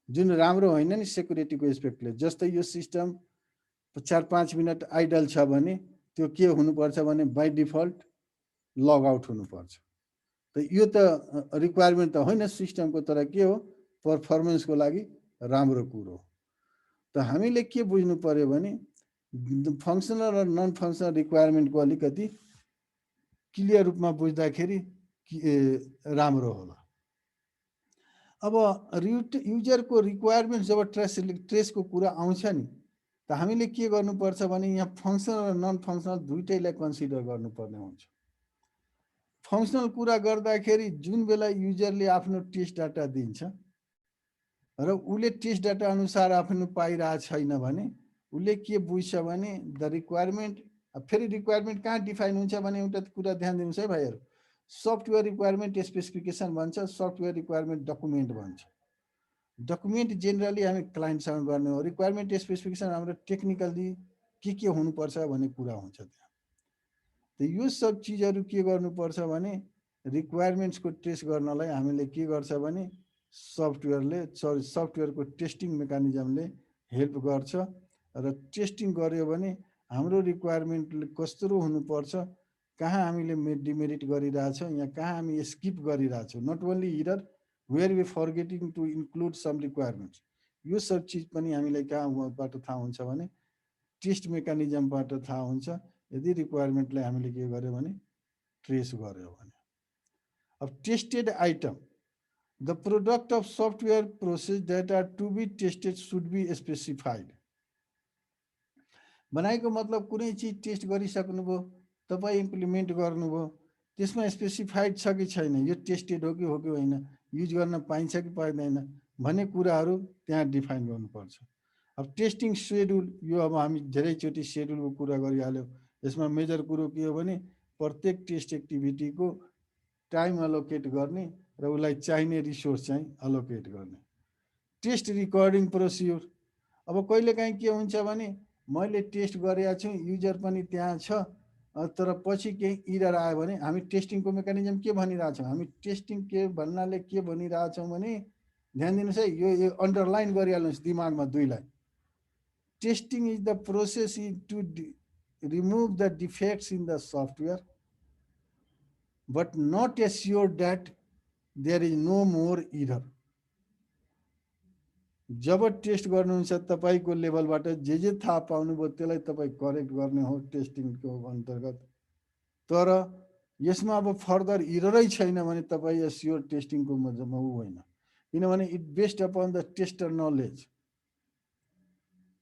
Speaker 1: जुन राम्रो होइन नि सेक्युरिटीको एस्पेक्टले। जस्तै यो सिस्टम 4-5 मिनट आइडल छ भने त्यो के हुनुपर्छ भने बाई डिफल्ट लग आउट हुनुपर्छ। त यो त रिक्वायरमेन्ट त होइन सिस्टमको, तर के हो पर्फर्मेन्सको लागि राम्रो कुरो। त हामीले के बुझ्नु पर्यो भने फङ्सनल र नन फङ्सनल रिक्वायरमेन्टको अलिकति क्लियर रूपमा बुझ्दाखेरि राम्रो होला। अब युजरको रिक्वायरमेन्ट जब ट्रेसको कुरा आउँछ नि, त हामीले के गर्नुपर्छ भने यहाँ फङ्सनल र नन फङ्सनल दुइटैलाई कन्सिडर गर्नुपर्ने हुन्छ। फङ्सनल कुरा गर्दाखेरि जुन बेला युजरले आफ्नो टेस्ट डाटा दिन्छ र उसले टेस्ट डाटा अनुसार आफ्नो पाइरहेको छैन भने उसले के बुझ्छ भने द रिक्वायरमेन्ट, फेरि रिक्वायरमेन्ट कहाँ डिफाइन हुन्छ भने एउटा कुरा ध्यान दिनुहोस् है भाइहरू, सफ्टवेयर रिक्वायरमेन्ट स्पेसिफिकेसन भन्छ, सफ्टवेयर रिक्वायरमेन्ट डकुमेन्ट भन्छ। डकुमेन्ट जेनरली हामी क्लाइन्टसँग गर्ने हो, रिक्वायरमेन्ट स्पेसिफिकेसन हाम्रो टेक्निकली के हुनुपर्छ भन्ने कुरा हुन्छ त्यहाँ। त यो सब चिजहरू के गर्नुपर्छ भने रिक्वायरमेन्ट्सको टेस्ट गर्नलाई हामीले के गर्छ भने सफ्टवेयरको टेस्टिङ मेकानिजमले हेल्प गर्छ। र टेस्टिङ गर्यो भने हाम्रो रिक्वायरमेन्टले कस्तो हुनुपर्छ, कहाँ हामीले डिमेरिट गरिरहेछौँ, यहाँ कहाँ हामी स्किप गरिरहेछौँ, not only here where we forgetting to include some requirements, यो सब चिज पनि हामीलाई कहाँबाट थाहा हुन्छ भने टेस्ट मेकानिजमबाट थाहा हुन्छ। यदि रिक्वायरमेन्टलाई हामीले के गर्यो भने ट्रेस गर्यो भने। अब tested item, the product of software process that are to be tested should be specified. बनाएको मतलब कुनै चिज टेस्ट गरिसक्नुभयो, तपाईँ इम्प्लिमेन्ट गर्नुभयो, त्यसमा स्पेसिफाइड छ कि छैन, यो टेस्टेड हो कि होइन, युज गर्न पाइन्छ कि पाइँदैन भन्ने कुराहरू त्यहाँ डिफाइन गर्नुपर्छ। अब टेस्टिङ सेड्युल, यो अब हामी धेरैचोटि सेड्युलको कुरा गरिहाल्यौँ। यसमा मेजर कुरो के हो भने प्रत्येक टेस्ट एक्टिभिटीको टाइम अलोकेट गर्ने र उसलाई चाहिने रिसोर्स चाहिँ अलोकेट गर्ने। टेस्ट रिकर्डिङ प्रोसिड्युर, अब कहिलेकाहीँ के हुन्छ भने मैले टेस्ट गरेको छु, युजर पनि त्यहाँ छ, तर पछि केही इरर आयो भने हामी टेस्टिङको मेकानिजम के भनिरहेछौँ, हामी टेस्टिङ के भन्नाले के भनिरहेछौँ भने ध्यान दिनुहोस् है, यो अन्डरलाइन गरिहाल्नुहोस् दिमागमा 2 line. Testing is the process to remove the defects in the software but not assure that there is no more error. जब टेस्ट गर्नुहुन्छ तपाईँको लेभलबाट जे थाहा पाउनुभयो त्यसलाई तपाईँ करेक्ट गर्ने हो टेस्टिङको अन्तर्गत। तर यसमा अब फर्दर इररै छैन भने तपाईँ एस्योर टेस्टिङको मजामा होइन, किनभने it based upon the tester knowledge.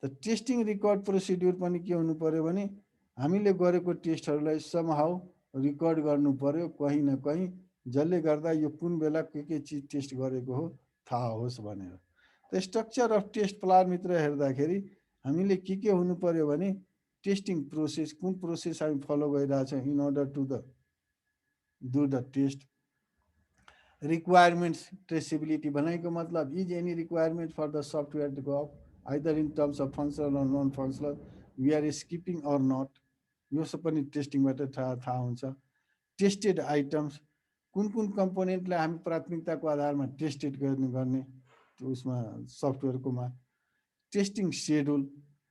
Speaker 1: त टेस्टिङ रिकर्ड प्रोसिड्युर पनि के हुनु पर्यो भने हामीले गरेको टेस्टहरूलाई समहाउ रिकर्ड गर्नु पर्यो कहीँ न कहीँ, जसले गर्दा यो कुन बेला के चिज टेस्ट गरेको हो थाहा होस् भनेर। त स्ट्रक्चर अफ टेस्ट प्लानभित्र हेर्दाखेरि हामीले के हुनु पर्यो भने टेस्टिङ प्रोसेस, कुन प्रोसेस हामी फलो गरिरहेछौँ in order to do the test. Requirements traceability भनेको मतलब is any requirement for the software to go either in terms of functional or non-functional we are skipping or not, यो सब पनि टेस्टिङबाट थाहा हुन्छ। Tested items, कुन कम्पोनेन्टलाई हामी प्राथमिकताको आधारमा टेस्टेड गर्ने उसमा सफ्टवेयरकोमा। टेस्टिङ सेड्युल,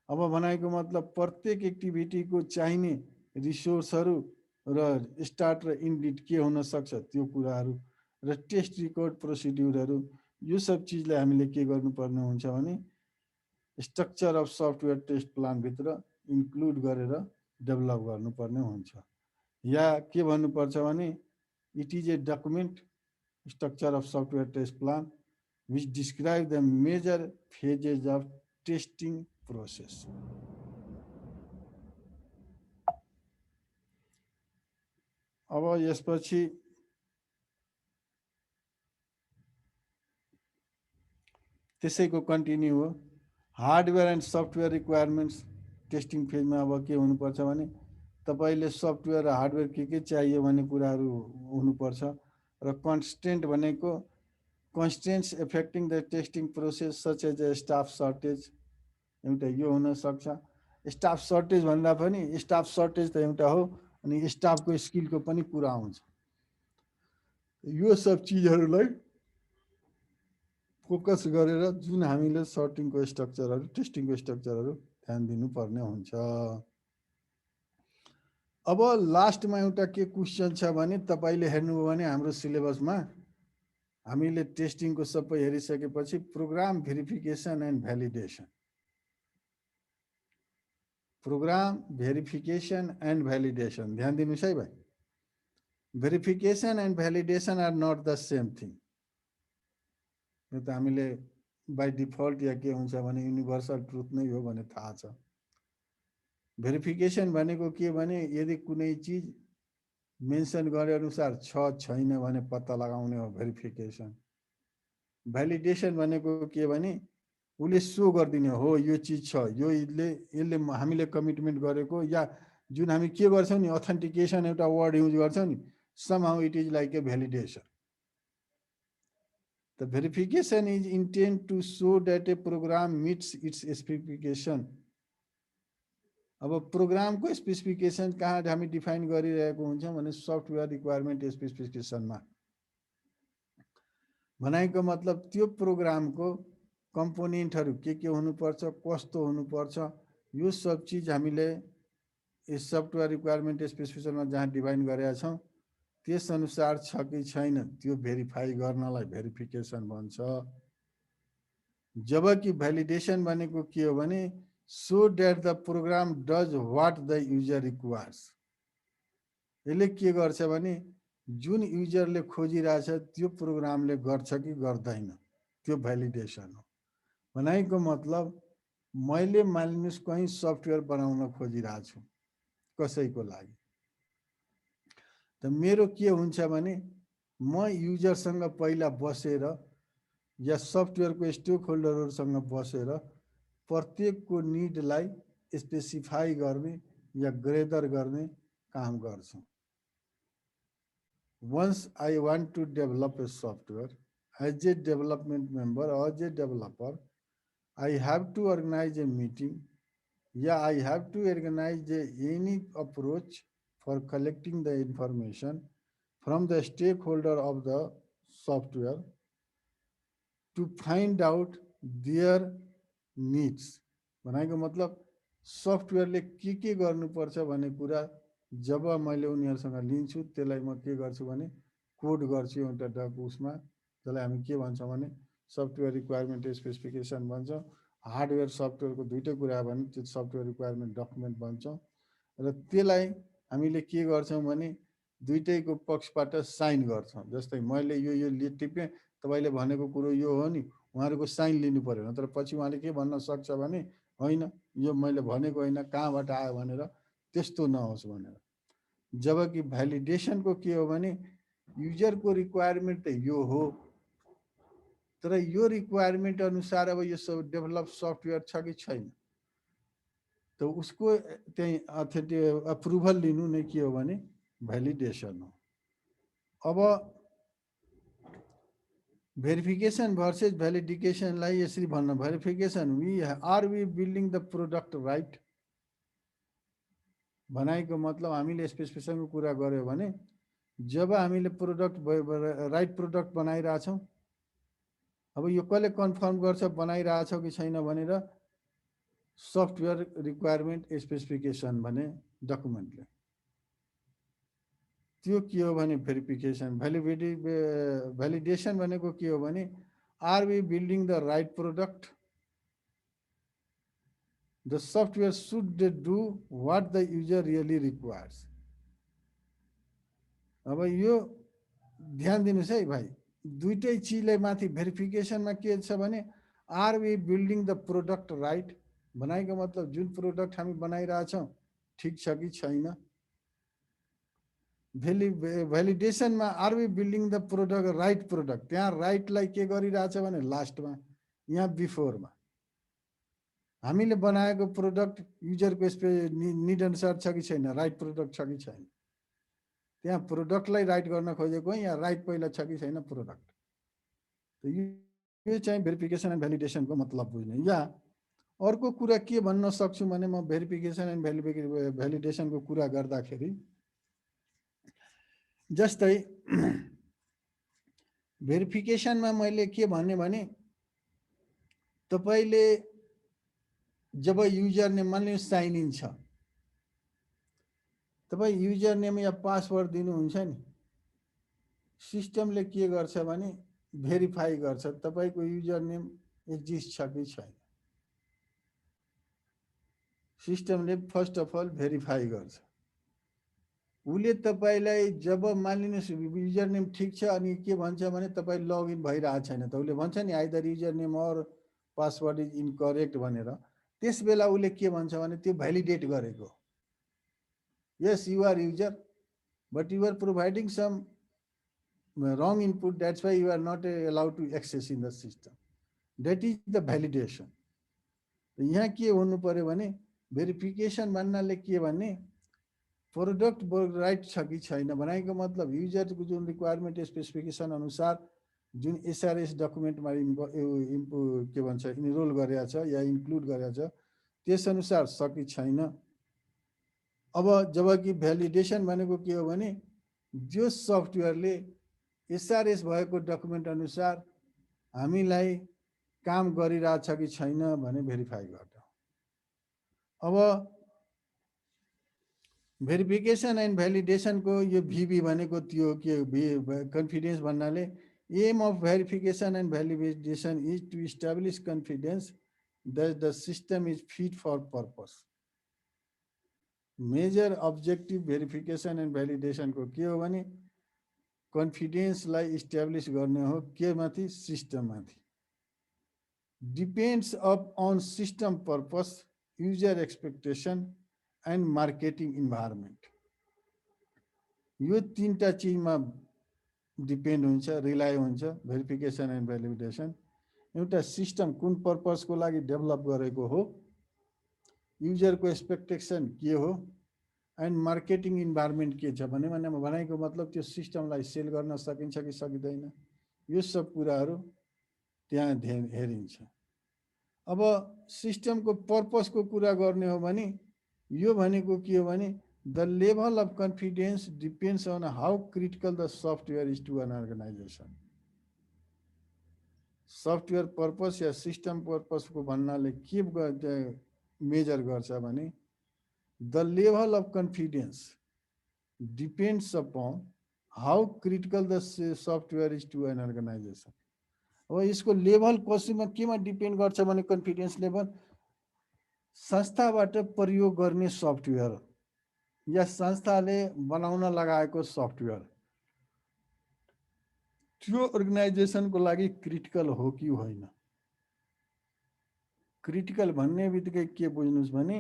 Speaker 1: अब भनेको मतलब प्रत्येक एक्टिभिटीको चाहिने रिसोर्सहरू र स्टार्ट र इन्डिट के हुन सक्छ त्यो कुराहरू र टेस्ट रिकर्ड प्रोसिड्युरहरू, यो सब चिजलाई हामीले के गर्नुपर्ने हुन्छ भने स्ट्रक्चर अफ सफ्टवेयर टेस्ट प्लानभित्र इन्क्लुड गरेर डेभलप गर्नुपर्ने हुन्छ। या के भन्नुपर्छ भने it is a document structure of software test plan which describe the major phases of testing process. अब यसपछि त्यसैको कन्टिन्यू हो। Hardware and software requirements testing फेजमा अब के हुनुपर्छ भने तपाईले सफ्टवेयर र हार्डवेयर के चाहियो भन्ने कुराहरू हुनुपर्छ र कन्स्ट्रेन्ट भनेको constraints affecting the testing process such as a staff shortage एउटा यो हुन सक्छ। स्टाफ सर्टेज भन्दा पनि स्टाफ सर्टेज त एउटा हो अनि स्टाफको स्किलको पनि कुरा आउँछ। यो सब चिजहरूलाई फोकस गरेर जुन हामीले सर्टिङको स्ट्रक्चरहरू टेस्टिङको स्ट्रक्चरहरू ध्यान दिनुपर्ने हुन्छ। अब लास्टमा एउटा के क्वेसन छ भने तपाईले हेर्नुभयो भने हाम्रो सिलेबसमा हामीले टेस्टिङको सबै हेरिसकेपछि program verification and validation, program verification and validation ध्यान दिनुस् है भाइ। Verification and validation are not the same thing. यो त हामीले बाई डिफल्ट या के हुन्छ भने युनिभर्सल ट्रुथ नै हो भने थाहा छ। भेरिफिकेसन भनेको के भने यदि कुनै चिज मेन्सन गरे अनुसार छ छैन भने पत्ता लगाउने हो भेरिफिकेसन। भ्यालिडेसन भनेको के भने उसले सो गरिदिने हो यो चिज छ, यो यसले हामीले कमिटमेन्ट गरेको या जुन हामी के गर्छौँ नि अथेन्टिकेसन एउटा वर्ड युज गर्छौँ नि somehow it is like a validation. The verification is intended to show that a program meets its specification. अब प्रोग्रामको स्पेसिफिकेसन कहाँ हामी डिफाइन गरिरहेको हुन्छौँ भने सफ्टवेयर रिक्वायरमेन्ट स्पेसिफिकेसनमा। भनेको मतलब त्यो प्रोग्रामको कम्पोनेन्टहरू के हुनुपर्छ, कस्तो हुनुपर्छ, यो सब चिज हामीले यस सफ्टवेयर रिक्वायरमेन्ट स्पेसिफिकेसनमा जहाँ डिफाइन गरेका छौँ त्यस अनुसार छ कि छैन त्यो भेरिफाई गर्नलाई भेरिफिकेसन भन्छ। जबकि भ्यालिडेसन भनेको के हो भने so that the program does what the user requires. यसले के गर्छ भने जुन युजरले खोजिरहेछ त्यो प्रोग्रामले गर्छ कि गर्दैन त्यो भ्यालिडेसन हो। भनेको मतलब मैले मानिलिनुस् कहीँ सफ्टवेयर बनाउन खोजिरहेको छु कसैको लागि, त मेरो के हुन्छ भने म युजरसँग पहिला बसेर या सफ्टवेयरको स्टेक होल्डरहरूसँग बसेर प्रत्येकको निडलाई स्पेसिफाई गर्ने या ग्रेडर गर्ने काम गर्छु। Once I want to develop a software as a development member or as a developer, I have to organize a meeting. Yeah, I have to organize any approach for collecting the information from the stakeholder of the software to find out their needs. भनेको मतलब सफ्टवेयरले के गर्नुपर्छ भन्ने कुरा जब मैले उनीहरूसँग लिन्छु त्यसलाई म के गर्छु भने कोड गर्छु एउटा उसमा, जसलाई हामी के भन्छौँ भने सफ्टवेयर रिक्वायरमेन्ट स्पेसिफिकेसन भन्छौँ। हार्डवेयर सफ्टवेयरको दुईटै कुरा भने त्यो सफ्टवेयर रिक्वायरमेन्ट डकुमेन्ट भन्छौँ र त्यसलाई हामीले के गर्छौँ भने दुईटैको पक्षबाट साइन गर्छौँ। जस्तै मैले यो टिपेँ तपाईँले भनेको कुरो यो हो नि, उहाँहरूको साइन लिनु पर्यो, नत्र पछि उहाँले के भन्न सक्छ भने होइन यो मैले भनेको होइन कहाँबाट आयो भनेर त्यस्तो नहोस् भनेर। जबकि भ्यालिडेसनको के हो भने युजरको रिक्वायरमेन्ट त यो हो तर यो रिक्वायरमेन्ट अनुसार अब यो सब डेभलप सफ्टवेयर छ कि छैन त उसको त्यही अप्रुभल लिनु नै के हो भने भ्यालिडेसन हो। अब भेरिफिकेसन भर्सेस भ्यालिडेसनलाई यसरी भन्न, verification we building the product right. भनेको मतलब हामीले स्पेसिफिकेसनको कुरा गर्यो भने जब हामीले प्रोडक्ट राइट प्रोडक्ट बनाइरहेछौँ, अब यो कसले कन्फर्म गर्छ बनाइरहेछ कि छैन भनेर सफ्टवेयर रिक्वायरमेन्ट स्पेसिफिकेसन भने डकुमेन्टले। त्यो के हो भने भेरिफिकेसन। भ्यालिडेसन भनेको के हो भने are we building the right product The software should do what the user really requires. अब यो ध्यान दिनुस् है भाइ, दुईटै चिजले माथि भेरिफिकेसनमा के छ भने are we building the product right, बनाएको मतलब जुन प्रोडक्ट हामी बनाइरहेछौँ ठिक छ कि छैन। भ्यालिडेसनमा are we building the product right product, त्यहाँ राइटलाई के गरिरहेछ भने लास्टमा, यहाँ बिफोरमा हामीले बनाएको प्रोडक्ट युजरको निड अनुसार छ कि छैन, राइट प्रोडक्ट छ कि छैन, त्यहाँ प्रोडक्टलाई राइट गर्न खोजेको यहाँ राइट पहिला छ कि छैन प्रोडक्ट। यो चाहिँ भेरिफिकेसन एन्ड भ्यालिडेसनको मतलब बुझ्ने। या अर्को कुरा के भन्न सक्छु भने म भेरिफिकेसन एन्ड भ्यालिडेसनको कुरा गर्दाखेरि जस्तै भेरिफिकेसनमा मैले के भन्ने भने तपाईले जब युजर नेम मान्नु साइन इन छ, तपाई युजर नेम या पासवर्ड दिनुहुन्छ नि, सिस्टमले के गर्छ भने भेरिफाई गर्छ तपाईको युजर नेम एक्जिस्ट छ कि छैन। सिस्टमले फर्स्ट अफ अल भेरिफाई गर्छ। उले तपाईलाई जब मानिलिनुस् युजर नेम ठीक छ अनि के भन्छ भने तपाई लगइन भइरहेको छैन त उले भन्छ नि आइदर युजर नेम और पासवर्ड इज इनकरेक्ट भनेर, त्यस बेला उले के भन्छ भने त्यो भ्यालिडेट गरेको। Yes, you are user, but you are providing some wrong input. That's why you are not allowed to access in the system. That is the validation. यहाँ के हुनु पर्यो भने भेरिफिकेसन भन्नाले के भन्ने प्रोडक्ट राइट छ कि छैन बनाएको मतलब युजरको जुन रिक्वायरमेन्ट स्पेसिफिकेसन अनुसार जुन एसआरएस डकुमेन्टमा के भन्छ इनरोल गरेको छ या इन्क्लुड गरेको छ त्यस अनुसार छ कि छैन। अब जबकि भ्यालिडेसन भनेको के हो भने जो सफ्टवेयरले एसआरएस भएको डकुमेन्ट अनुसार हामीलाई काम गरिरहेछ कि छैन भने भेरिफाई गर्छ। अब भेरिफिकेसन एन्ड भ्यालिडेसनको यो भिबी भनेको त्यो के कन्फिडेन्स भन्नाले aim of verification and validation is to establish confidence that the system is fit for purpose. Major objective verification and भ्यालिडेसनको के हो भने कन्फिडेन्सलाई इस्टाब्लिस गर्ने हो के माथि, सिस्टम माथि। Depends upon system purpose, user expectation and marketing environment. यो तीनटा चिजमा डिपेन्ड हुन्छ, रिलाय हुन्छ भेरिफिकेसन एन्ड भ्यालिडेसन। एउटा सिस्टम कुन पर्पसको लागि डेभलप गरेको हो, युजरको एक्सपेक्टेसन के हो एन्ड मार्केटिङ इन्भाइरोमेन्ट के छ भने भनेको मतलब त्यो सिस्टमलाई सेल गर्न सकिन्छ कि सकिँदैन, यो सब कुराहरू त्यहाँ हेरिन्छ। अब सिस्टमको पर्पसको कुरा गर्ने हो भने यो भनेको के हो भने the level of confidence depends on how critical the software is to an organisation. Software purpose या सिस्टम पर्पसको भन्नाले के मेजर गर्छ भने the level of confidence depends upon how critical the software is to an organisation. अब यसको level कसैमा केमा डिपेन्ड गर्छ भने कन्फिडेन्स लेभल संस्थाबाट प्रयोग गर्ने सफ्टवेयर या संस्थाले बनाउन लगाएको सफ्टवेयर त्यो अर्गनाइजेसनको लागि क्रिटिकल हो कि होइन। क्रिटिकल भन्ने बित्तिकै के बुझ्नुस् भने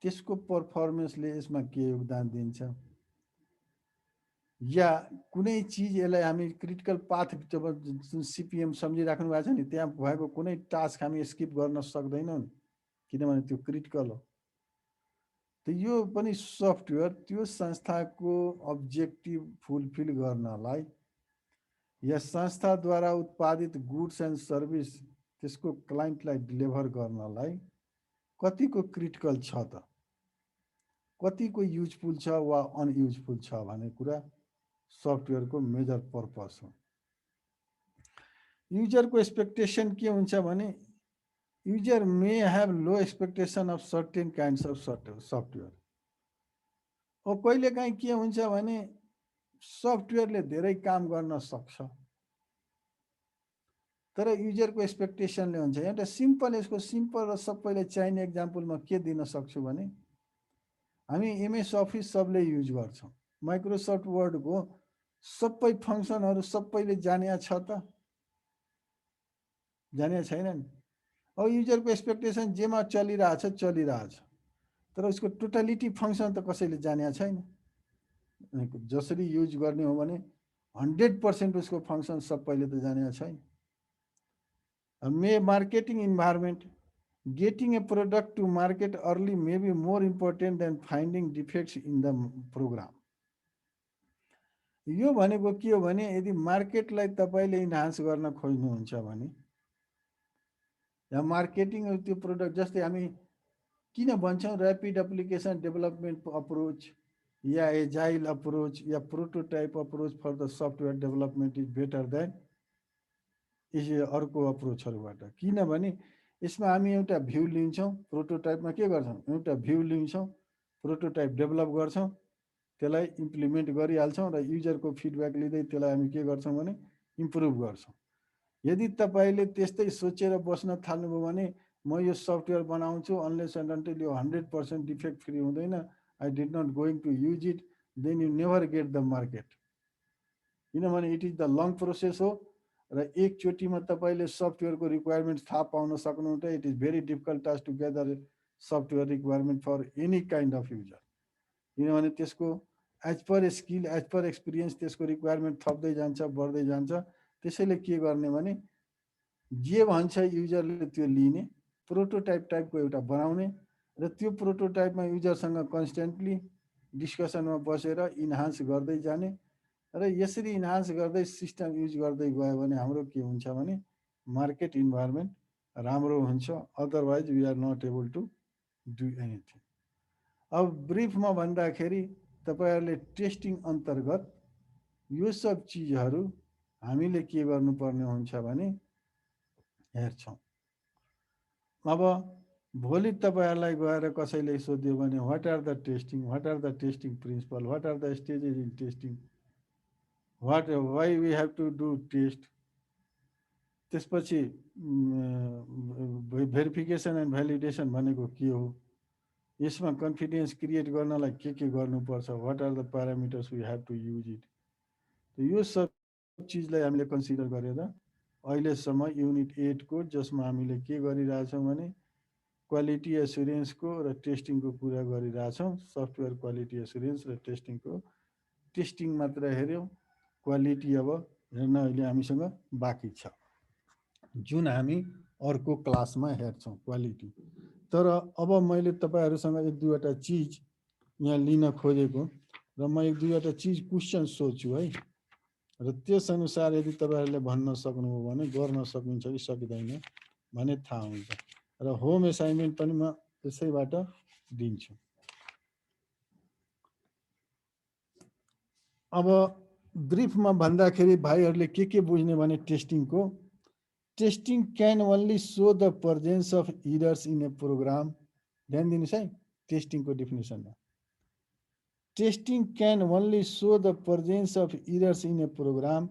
Speaker 1: त्यसको पर्फर्मेन्सले यसमा के योगदान दिन्छ या कुनै चिज यसलाई हामी क्रिटिकल पाथ जब सिपिएम सम्झिराख्नु भएको छ नि त्यहाँ भएको कुनै टास्क हामी स्किप गर्न सक्दैनौँ किनभने त्यो क्रिटिकल हो। त यो पनि सफ्टवेयर त्यो संस्थाको अब्जेक्टिभ फुलफिल गर्नलाई या संस्थाद्वारा उत्पादित गुड्स एन्ड सर्भिस त्यसको क्लाइन्टलाई डेलिभर गर्नलाई कतिको क्रिटिकल छ त, कतिको युजफुल छ वा अनयुजफुल छ भन्ने कुरा सफ्टवेयरको मेजर पर्पस हो। युजरको एक्सपेक्टेसन के हुन्छ भने user may have low expectation of certain kinds of software. अब कहिलेकाहीँ के हुन्छ भने सफ्टवेयरले धेरै काम गर्न सक्छ तर युजरको एक्सपेक्टेसनले हुन्छ। एउटा सिम्पल यसको सिम्पल र सबैले चाहिने एक्जाम्पल म के दिन सक्छु भने हामी एमएस अफिस सबले युज गर्छौँ, माइक्रोसफ्ट वर्डको सबै फङ्सनहरू सबैले जाने छ त? जाने छैनन्। अब युजरको एक्सपेक्टेसन जेमा चलिरहेछ, तर उसको टोटलिटी फङ्सन त कसैले जाने छैन। जसरी युज गर्ने हो भने 100% उसको फङ्सन सबैले त जाने छैन। Marketing environment, getting a product to market early may be more important than finding defects in the program. यो भनेको के हो भने यदि मार्केटलाई तपाईले इन्हान्स गर्न खोज्नुहुन्छ भने या मार्केटिङ त्यो प्रोडक्ट, जस्तै हामी किन भन्छौँ ऱ्यापिड एप्लिकेसन डेभलपमेन्ट अप्रोच या एजाइल अप्रोच या prototype approach for the software development is better than अर्को अप्रोचहरूबाट। किनभने यसमा हामी एउटा भ्यू लिन्छौँ, प्रोटोटाइपमा के गर्छौँ, एउटा भ्यू लिन्छौँ, प्रोटोटाइप डेभलप गर्छौँ, त्यसलाई इम्प्लिमेन्ट गरिहाल्छौँ र युजरको फिडब्याक लिँदै त्यसलाई हामी के गर्छौँ भने इम्प्रुभ गर्छौँ। यदि तपाईँले त्यस्तै सोचेर बस्न थाल्नुभयो भने म यो सफ्टवेयर बनाउँछु अनलेस एन्ड अन्टिल यो 100% डिफेक्ट फ्री हुँदैन, I did not going to use it, then you never get the market. किनभने it is the long process हो र एकचोटिमा तपाईँले सफ्टवेयरको रिक्वायरमेन्ट थाहा पाउन सक्नुहुन्छ। It is very difficult task to gather software requirement for any kind of user. किनभने त्यसको as per skill, as per experience त्यसको रिक्वायरमेन्ट थप्दै जान्छ, बढ्दै जान्छ। त्यसैले के गर्ने भने जे भन्छ युजरले त्यो लिने, प्रोटोटाइप टाइपको एउटा बनाउने र त्यो प्रोटोटाइपमा युजरसँग कन्स्टेन्टली डिस्कसनमा बसेर इन्हान्स गर्दै जाने र यसरी इन्हान्स गर्दै सिस्टम युज गर्दै गयो भने हाम्रो के हुन्छ भने मार्केट इन्भाइरोमेन्ट राम्रो हुन्छ। Otherwise we are not able to do anything. अब ब्रिफमा भन्दाखेरि तपाईहरुले टेस्टिङ अन्तर्गत यो सब चिजहरू हामीले के गर्नुपर्ने हुन्छ भने हेर्छौँ। अब भोलि तपाईहरुलाई गएर कसैले सोध्यो भने what are the testing principle, what are the stages in testing, why we have to do test, त्यसपछि भेरिफिकेसन एन्ड भ्यालिडेसन भनेको के हो, यसमा कन्फिडेन्स क्रिएट गर्नलाई के गर्नुपर्छ, what are the parameters we have to use it. यो सब चिजलाई हामीले कन्सिडर गरेर अहिलेसम्म युनिट 8 को जसमा हामीले के गरिरहेछौँ भने क्वालिटी एस्युरेन्सको र टेस्टिङको कुरा गरिरहेछौँ। सफ्टवेयर क्वालिटी एस्युरेन्स र टेस्टिङ मात्र हेर्यौँ, क्वालिटी अब हेर्न अहिले हामीसँग बाँकी छ, जुन हामी अर्को क्लासमा हेर्छौँ क्वालिटी। तर अब मैले तपाईहरुसँग एक दुईवटा चिज यहाँ लिन खोजेको र म एक दुईवटा चिज क्वेसन सोध्छु है, र त्यस अनुसार यदि तपाईहरुले भन्न सक्नुभयो भने गर्न सकिन्छ कि सकिँदैन भने थाहा हुन्छ। र होम असाइनमेन्ट पनि म त्यसैबाट दिन्छु। अब ब्रिफमा भन्दाखेरि भाइहरुले के बुझ्ने भने टेस्टिङको, testing can only show the presence of errors in a program. ध्यान दिनुस् है टेस्टिङको डेफिनेसनमा। Testing can only show the presence of errors in a program,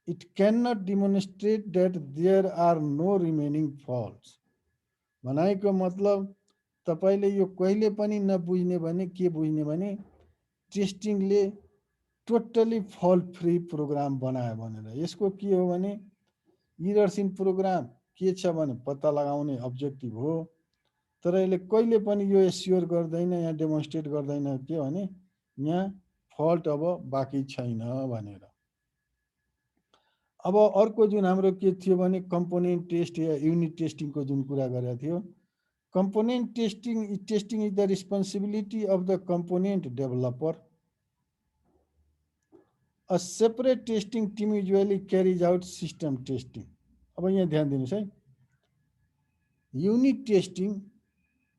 Speaker 1: it can not demonstrate that there are no remaining faults. भनाइको मतलब तपाईले यो कहिले पनि नबुझ्ने भने के बुझ्ने भने टेस्टिङले टोटली फल्ट फ्री प्रोग्राम बनायो भनेर। यसको के हो भने एरर्स इन प्रोग्राम के छ भने पत्ता लगाउने अब्जेक्टिभ हो, तर यसले कहिले पनि यो एस्योर गर्दैन या डेमोन्स्ट्रेट गर्दैन के भने यहाँ फल्ट अब बाँकी छैन भनेर। अब अर्को जुन हाम्रो के थियो भने कम्पोनेन्ट टेस्ट या युनिट टेस्टिङको जुन कुरा गरेको थियो, component testing is the responsibility of the component developer. A separate testing team usually carries out system testing. अब यहाँ ध्यान दिनुस् है, युनिट टेस्टिङ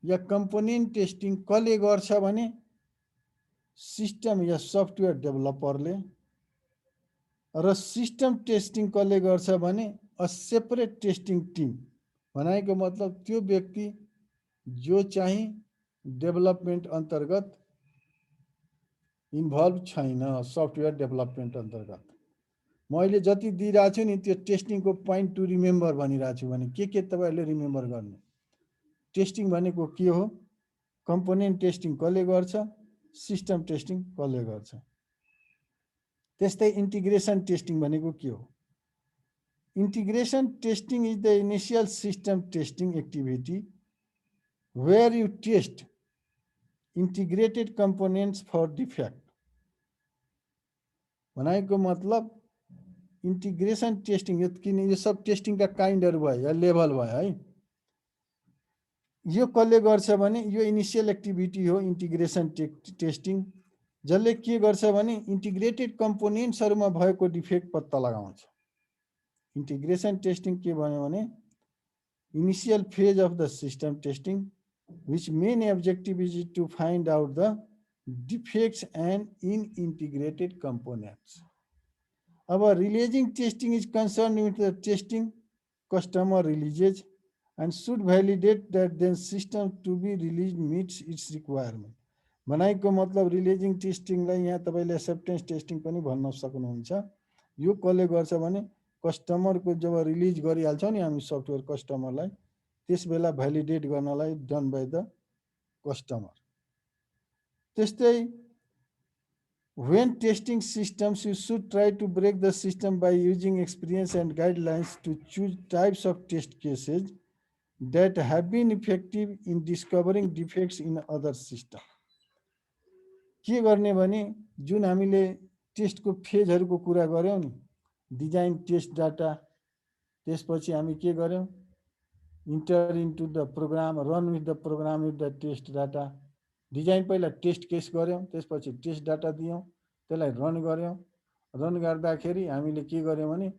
Speaker 1: या कम्पोनेन्ट टेस्टिङ कसले गर्छ भने सिस्टम या सफ्टवेयर डेभलपरले, र सिस्टम टेस्टिङ कसले गर्छ भने अ सेपरेट टेस्टिङ टिम। भनेको मतलब त्यो व्यक्ति जो चाहिँ डेभलपमेन्ट अन्तर्गत इन्भल्भ छैन, सफ्टवेयर डेभलपमेन्ट अन्तर्गत मैले जति दिइरहेको छु नि त्यो टेस्टिङको पोइन्ट टु रिमेम्बर भनिरहेको छु भने के तपाईँहरूले रिमेम्बर गर्नु। टेस्टिङ भनेको के हो, कम्पोनेन्ट टेस्टिङ कसले गर्छ, सिस्टम टेस्टिङ कसले गर्छ। त्यस्तै इन्टिग्रेसन टेस्टिङ भनेको के हो। Integration testing is the initial system testing activity where you test integrated components for defect। भनेको मतलब इंटीग्रेशन टेस्टिंग, ये सब टेस्टिंग का काइन्डहरु भयो या लेभल भयो है। यो कसले गर्छ भने यो इनिशियल एक्टिभिटी हो इंटीग्रेशन टेस्टिंग, जसले के गर्छ भने इंटीग्रेटेड कम्पोनेन्ट्सहरुमा भएको डिफेक्ट पत्ता लगाउँछ। इंटीग्रेशन टेस्टिंग के भन्यो भने initial phase of the system testing which main objective is to find out the defects and in integrated components. Our releasing testing is concerned with the testing customer releases and should validate that the system to be released meets its requirement। भनेको मतलब रिलीजिङ टेस्टिङलाई यहाँ तपाईले acceptance testing पनि भन्न सक्नुहुन्छ। यो कसले गर्छ भने कस्टमरको जब रिलिज गरिहाल्छौं नि हामी सफ्टवेयर कस्टमरलाई, त्यस बेला भ्यालिडेट गर्नलाई डन बाइ द कस्टमर। त्यस्तै when testing systems you should try to break the system by using experience and guidelines to choose types of test cases that have been effective in discovering defects in other system। के गर्ने भने जुन हामीले टेस्टको फेजहरुको कुरा गर्यौं नि, design test data, त्यसपछि हामी के गर्यौं enter into the program, run with the program with the test data। Design पहिला टेस्ट केस गर्यौं, त्यसपछि टेस्ट डाटा दियौं, त्यसलाई रन गर्यौं। रन गर्दाखेरि हामीले के गर्यौं भने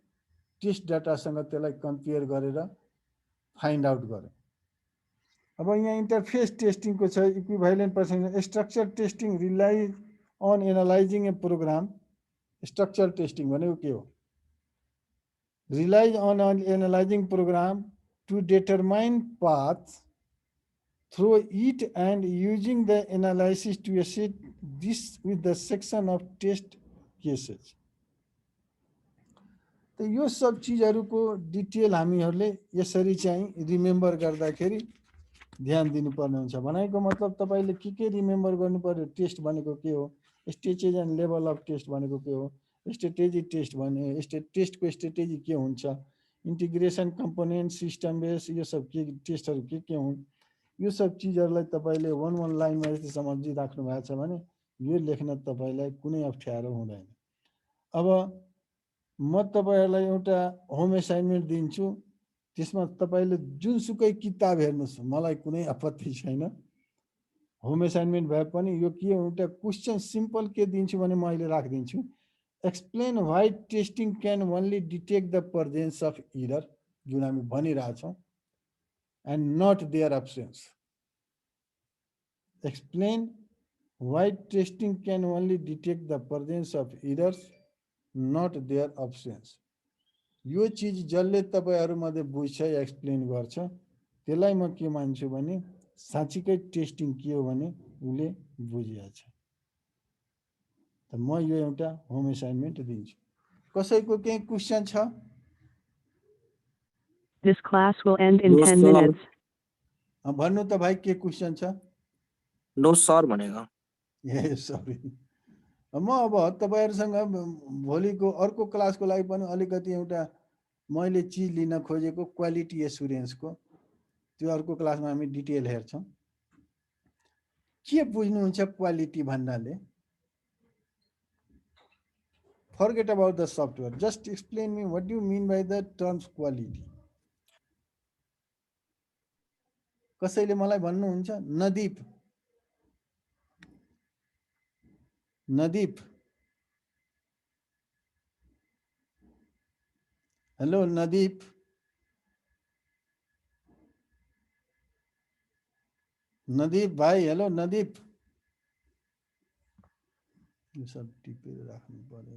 Speaker 1: टेस्ट डाटासँग त्यसलाई कम्पेयर गरेर फाइन्ड आउट गर्यौं। अब यहाँ इन्टरफेस टेस्टिङको छ equivalent person. Structure testing relies on analysing a program. Structure testing भनेको के हो, relies on analysing program to determine paths through it and using the analysis to assess this with the section of test cases। तो यो सब चीजहरुको detail हामीहरुले यसरी चाहिँ remember गर्दाखेरि ध्यान दिनुपर्ने हुन्छ। भनेको मतलब तपाईले के रिमेम्बर गर्नु पर्यो। टेस्ट भनेको के हो, stages and level of test भनेको के हो, स्ट्रेटेजी टेस्ट भने टेस्टको स्ट्रेटेजी के हुन्छ, इंटीग्रेशन कंपोनेंट सिस्टम बेस यो सब के टेस्टहरु के हुन्, यो सब चीजहरुलाई तपाईले वन लाइनमा यदि सम्झिराख्नु भएको छ भने यो लेख्न तपाईलाई कुनै अप्ठ्यारो हुँदैन। अब म तपाईहरुलाई एउटा होम असाइनमेन्ट दिन्छु, त्यसमा तपाईले जुनसुकै किताब हेर्नुस्, मलाई कुनै आपत्ति छैन। होम असाइनमेन्ट भए पनि यो के एउटा क्वेशन सिम्पल के दिन्छु भने म अहिले राखिदिन्छु। Explain why testing can only detect the presence of error, जुन हामी भनिरहेछौं, and not their absence। Explain why testing can only detect the presence of errors, not their absence। यो चीज जसले तपाईहरु मध्ये बुझ्छ या एक्सप्लेन गर्छ त्यसलाई म के मान्छु भने साँच्चीकै टेस्टिङ के हो भने उले बुझिया छ। त म यो एउटा होम असाइनमेन्ट दिन्छु। कसैको केही क्वेशन छ?
Speaker 9: This class will end in
Speaker 3: No,
Speaker 9: 10
Speaker 3: sir.
Speaker 9: minutes.
Speaker 1: भन्नु त भाइ के क्वेशन छ?
Speaker 3: नो सर भनेको।
Speaker 1: ए सरी। म अब तपाईहरुसँग भोलिको अर्को क्लासको लागि पनि अलिकति एउटा मैले चीज लिन खोजेको क्वालिटी एस्युरेन्सको, त्यो अर्को क्लासमा हामी डिटेल हेर्छौं। के बुझ्नुहुन्छ क्वालिटी भन्नाले? Forget about the software. Just explain me what do you mean by the terms quality. कसैले मलाई भन्नुहुन्छ? नदीप, नदीप, हेलो नदीप, नदीप भाइ, हेलो नदीप। यो सब टिपेर राख्नु पर्यो।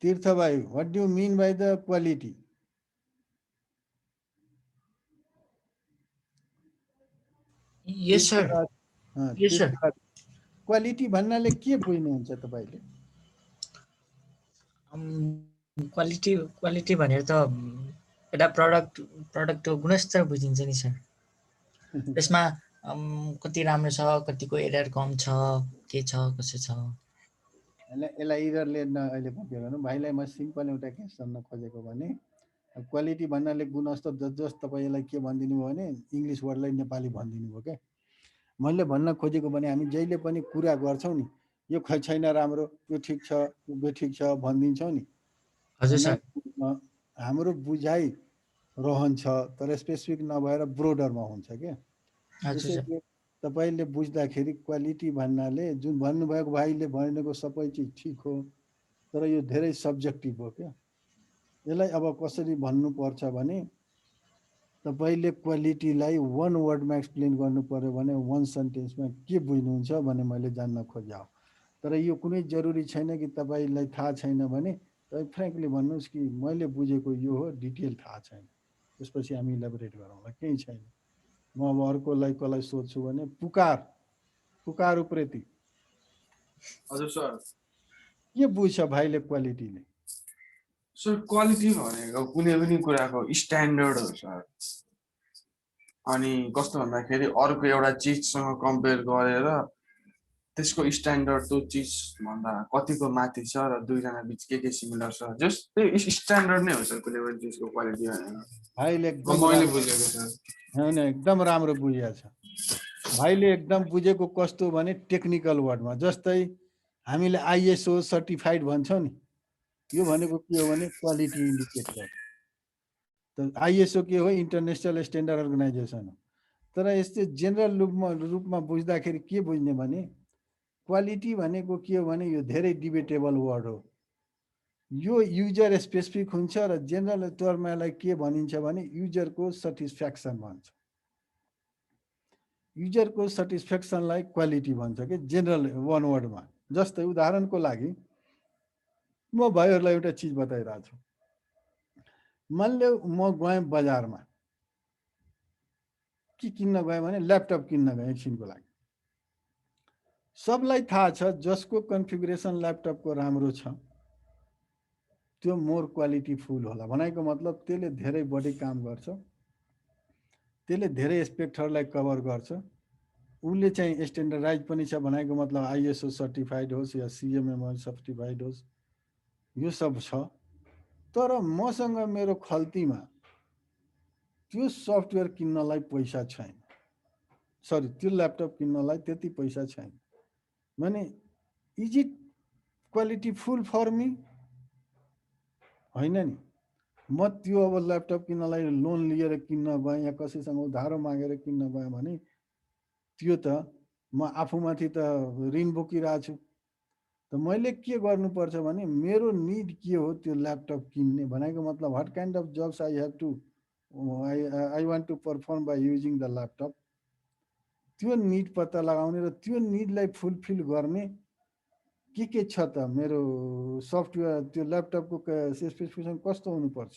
Speaker 1: तीर्थ भाइ, what do you mean by the quality?
Speaker 7: Yes sir। Yes sir।
Speaker 1: Quality भन्नाले के बुझ्नुहुन्छ तपाईँले?
Speaker 7: क्वालिटी क्वालिटी भनेर त एउटा प्रडक्टको गुणस्तर बुझिन्छ नि सर। त्यसमा कति राम्रो छ, कतिको एरर कम छ, के छ कसो छ।
Speaker 1: यसलाई इररले अहिले के गर्नु भाइलाई म सिम्पल एउटा के सम्झन खोजेको भने क्वालिटी भन्नाले गुणस्तर जस तपाईँ यसलाई के भनिदिनु भयो भने इङ्ग्लिस वर्डलाई नेपाली भनिदिनु भयो क्या। मैले भन्न खोजेको भने हामी जहिले पनि कुरा गर्छौँ नि, यो छैन राम्रो, यो ठिक छ, यो बेठिक छ भनिदिन्छौँ नि।
Speaker 7: हजुर सर।
Speaker 1: हाम्रो बुझाइ रहन्छ तर स्पेसिफिक नभएर ब्रोडरमा हुन्छ क्या। त्यसैले तपाईँले बुझ्दाखेरि क्वालिटी भन्नाले जुन भन्नुभएको भाइले भनेको सबै चिज ठिक हो तर यो धेरै सब्जेक्टिभ हो क्या। यसलाई अब कसरी भन्नुपर्छ भने तपाईँले क्वालिटीलाई वन वर्डमा एक्सप्लेन गर्नु पर्यो भने वन सेन्टेन्समा के बुझ्नुहुन्छ भने मैले जान्न खोजेँ। तर यो कुनै जरुरी छैन कि तपाईँलाई थाहा छैन भने तपाईँ फ्रेङ्कली भन्नुहोस् कि मैले बुझेको यो हो, डिटेल थाहा छैन, त्यसपछि हामी इलाबोरेट गरौँला, केही छैन। म अब अर्कोलाई कसलाई सोध्छु भने पुकार उप्रेती।
Speaker 6: हजुर सर।
Speaker 1: के बुझ्छ भाइले क्वालिटीले?
Speaker 6: सर क्वालिटी भनेको कुनै पनि कुराको स्ट्यान्डर्ड हो सर। अनि कस्तो भन्दाखेरि अर्को एउटा चिजसँग कम्पेयर गरेर त्यसको स्ट्यान्डर्ड त्यो चिज भन्दा कतिको माथि छ र दुईजना बिच के सिमिलर छ, जस्ट त्यो स्ट्यान्डर्ड नै हो सर कुनै पनि चिजको क्वालिटी भनेको।
Speaker 1: भाइले
Speaker 6: मैले बुझेको सर।
Speaker 1: हैन, एकदम राम्रो बुझिएको छ भाइले। एकदम बुझेको कस्तो भने टेक्निकल वर्डमा, जस्तै हामीले आइएसओ सर्टिफाइड भन्छौँ नि, यो भनेको के हो भने क्वालिटी इन्डिकेटर। त आइएसओ के हो? इन्टरनेसनल स्ट्यान्डर्ड अर्गनाइजेसन हो। तर यस्तै जेनरल रूपमा बुझ्दाखेरि के बुझ्ने भने क्वालिटी भनेको के हो भने यो धेरै डिबेटेबल वर्ड हो। यो युजर स्पेसिफिक हुन्छ र जेनरल टर्ममा यसलाई के भनिन्छ भने युजरको सेटिस्फ्याक्सन भन्छ। युजरको सेटिस्फ्याक्सनलाई क्वालिटी भन्छ कि जेनरल वन वर्डमा। जस्तै उदाहरणको लागि म भाइहरूलाई एउटा चिज बताइरहेको छु। मानले म गएँ बजारमा, के किन्न गएँ भने ल्यापटप किन्न गएँ एकछिनको लागि। सबलाई थाहा छ जसको कन्फिगरेसन ल्यापटपको राम्रो छ त्यो मोर क्वालिटी फुल होला। भनेको मतलब त्यसले धेरै बढी काम गर्छ, त्यसले धेरै एस्पेक्टहरूलाई कभर गर्छ, उसले चाहिँ स्ट्यान्डर्डाइज पनि छ। भनेको मतलब आइएसओ सर्टिफाइड होस् या सिएमएमएल सर्टिफाइड होस्, यो सब छ। तर मसँग मेरो खल्तीमा त्यो सफ्टवेयर किन्नलाई पैसा छैन, सरी त्यो ल्यापटप किन्नलाई त्यति पैसा छैन भने is it quality full for me? होइन नि। म त्यो अब ल्यापटप किन्नलाई लोन लिएर किन्न गएँ या कसैसँग उधारो मागेर किन्न गएँ भने त्यो त म आफूमाथि त ऋण बोकिरहेको छु। त मैले के गर्नुपर्छ भने मेरो निड के हो त्यो ल्यापटप किन्ने। भनेको मतलब what kind of jobs I have to I want to perform by using the laptop, त्यो निड पत्ता लगाउने र त्यो निडलाई फुलफिल गर्ने के छ त मेरो सफ्टवेयर त्यो ल्यापटपको स्पेसिफिकेसन कस्तो हुनुपर्छ।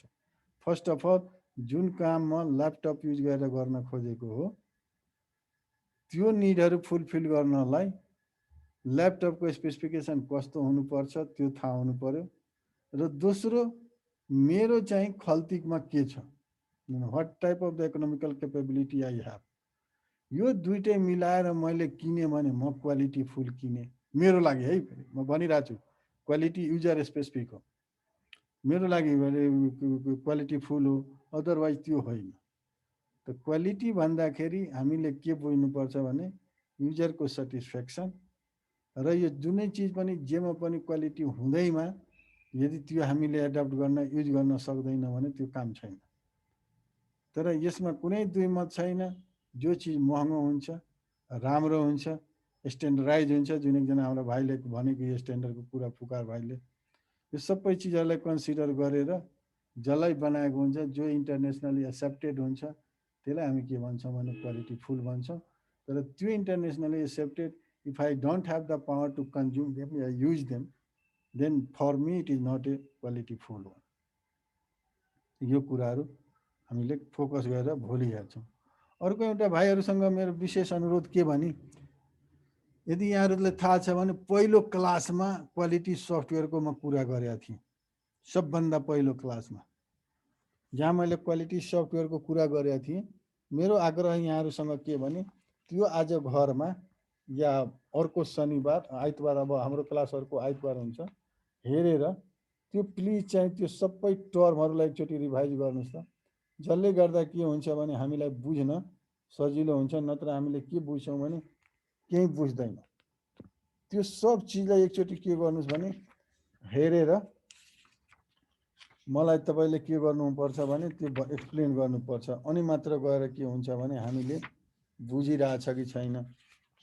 Speaker 1: फर्स्ट अफ अल जुन काम म ल्यापटप युज गरेर गर्न खोजेको हो त्यो निडहरू फुलफिल गर्नलाई ल्यापटपको स्पेसिफिकेसन कस्तो हुनुपर्छ त्यो थाहा हुनु पर्यो। र दोस्रो मेरो चाहिँ खल्तीमा के छ, what type of the economical capability I have, यो दुइटै मिलाएर मैले किने भने म क्वालिटी फुल किने। मेरो लागि है, म भनिरहेको छु क्वालिटी युजर स्पेसिफिक हो, मेरो लागि क्वालिटी फुल हो, अदरवाइज त्यो होइन। त क्वालिटी भन्दाखेरि हामीले के बुझ्नुपर्छ भने युजरको सेटिस्फ्याक्सन र यो जुनै चिज पनि जेमा पनि क्वालिटी हुँदैमा यदि त्यो हामीले एडप्ट गर्न युज गर्न सक्दैन भने त्यो काम छैन। तर यसमा कुनै दुई मत छैन, जो चिज महँगो हुन्छ, राम्रो हुन्छ, स्ट्यान्डर्डाइज हुन्छ, जुन एकजना हाम्रो भाइले भनेको यो स्ट्यान्डर्डको कुरा पुकार भाइले, यो सबै चिजहरूलाई कन्सिडर गरेर जसलाई बनाएको हुन्छ, जो इन्टरनेसनली एक्सेप्टेड हुन्छ त्यसलाई हामी के भन्छौँ भने क्वालिटी फुल भन्छौँ। तर त्यो internationally accepted if I don't have the power to consume them or use them, then for me it is not a quality full one. यो कुराहरू हामीले फोकस गरेर भोलि हेर्छौँ। अर्को एउटा भाइहरूसँग मेरो विशेष अनुरोध के भने यदि यहाँहरूलाई थाहा छ भने पहिलो क्लासमा क्वालिटी सफ्टवेयरको म कुरा गरेको थिएँ, सबभन्दा पहिलो क्लासमा जहाँ मैले क्वालिटी सफ्टवेयरको कुरा गरेको थिएँ। मेरो आग्रह यहाँहरूसँग के भने त्यो आज घरमा या अर्को शनिबार आइतबार, अब हाम्रो क्लासहरूको आइतबार हुन्छ, हेरेर त्यो प्लिज चाहिँ त्यो सबै टर्महरूलाई एकचोटि रिभाइज गर्नुहोस् त। जसले गर्दा के हुन्छ भने हामीलाई बुझ्न सजिलो हुन्छ, नत्र हामीले के बुझ्छौँ भने केही बुझ्दैन। त्यो सब चिजलाई एकचोटि के गर्नुहोस् भने हेरेर मलाई तपाईँले के गर्नुपर्छ भने त्यो एक्सप्लेन गर्नुपर्छ, अनि मात्र गएर के हुन्छ भने हामीले बुझिरहेछ कि छैन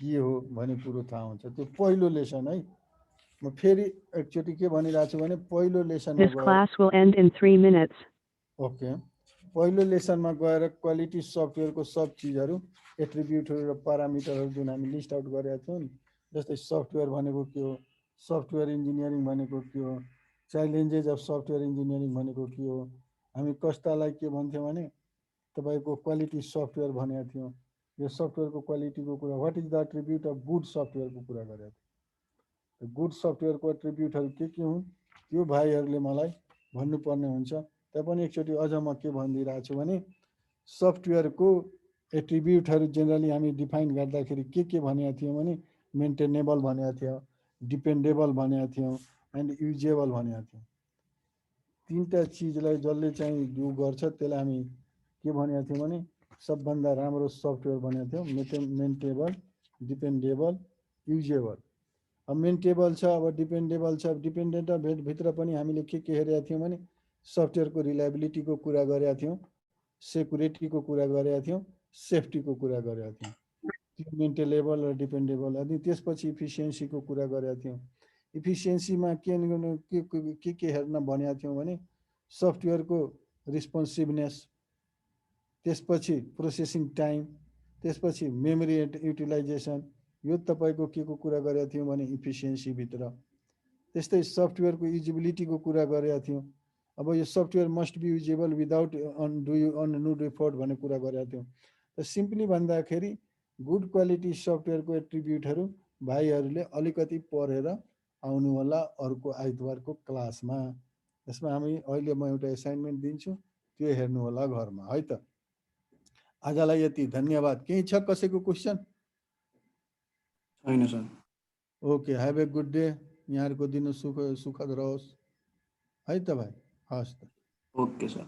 Speaker 1: के हो भन्ने कुरो थाहा हुन्छ। त्यो पहिलो लेसन है। म फेरि एकचोटि के भनिरहेको छु भने पहिलो लेसनमा
Speaker 10: This class will end in 3 minutes.
Speaker 1: Okay, पहिलो लेसनमा गएर क्वालिटी सफ्टवेयरको सब चिजहरू, एट्रिब्युटहरू र प्यारामिटरहरू जुन हामी लिस्ट आउट गरेका थियौँ नि, जस्तै सफ्टवेयर भनेको के हो, सफ्टवेयर इन्जिनियरिङ भनेको के हो, च्यालेन्जेस अफ सफ्टवेयर इन्जिनियरिङ भनेको के हो, हामी कस्तालाई के भन्थ्यौँ भने तपाईँको क्वालिटी सफ्टवेयर भनेको थियौँ। यो सफ्टवेयरको क्वालिटीको कुरा, what is the attribute of good सफ्टवेयरको कुरा गरेको थियौँ। गुड सफ्टवेयरको एट्रिब्युटहरू के हुन् त्यो भाइहरूले मलाई भन्नुपर्ने हुन्छ। त्यहाँ पनि एकचोटि अझ म के भनिदिइरहेको छु भने सफ्टवेयरको एट्रिब्युटहरू जेनरली हामी डिफाइन गर्दाखेरि के भनेको थियौँ भने मेन्टेनेबल भनेको थियौँ, डिपेन्डेबल भनेको थियौँ एन्ड युजेबल भनेको थियौँ। तीनटा चिजलाई जसले चाहिँ यो गर्छ त्यसलाई हामी के भनेको थियौँ भने सबभन्दा राम्रो सफ्टवेयर भनेको थियौँ, मेन्टेनेबल, डिपेन्डेबल, युजेबल। अब मेन्टेबल छ, अब डिपेन्डेबल छ। डिपेन्डेबल भित्र पनि हामीले के हेरेका थियौँ भने सफ्टवेयरको रिलायबिलिटीको कुरा गरेका थियौँ, सेक्युरिटीको कुरा गरेका थियौँ, सेफ्टीको कुरा गरेका थियौँ। त्यो मेन्टेनेबल र डिपेन्डेबल। अनि त्यसपछि इफिसियन्सीको कुरा गरेका थियौँ। इफिसियन्सीमा के हेर्न भनेका थियौँ भने सफ्टवेयरको रिस्पोन्सिभनेस, त्यसपछि प्रोसेसिङ टाइम, त्यसपछि मेमोरी युटिलाइजेसन, यो तपाईँको के को कुरा गरेका थियौँ भने इफिसियन्सीभित्र। त्यस्तै सफ्टवेयरको युजिबिलिटीको कुरा गरेका थियौँ। अब यो software must be usable without undue effort भन्ने कुरा गरेका थियौँ। त सिम्पली भन्दाखेरि गुड क्वालिटी सफ्टवेयरको एट्रिब्युटहरू भाइहरूले अलिकति पढेर आउनु होला अर्को आइतबारको क्लासमा। यसमा हामी अहिले म एउटा एसाइनमेन्ट दिन्छु, त्यो हेर्नु होला घरमा है त। आजलाई यति, धन्यवाद। केही छ कसैको क्वेसन?
Speaker 2: छैन sir.
Speaker 1: Okay, have a good day. यहाँहरूको दिन सुखद रहोस् है त भाइ। हस् त।
Speaker 2: Okay sir.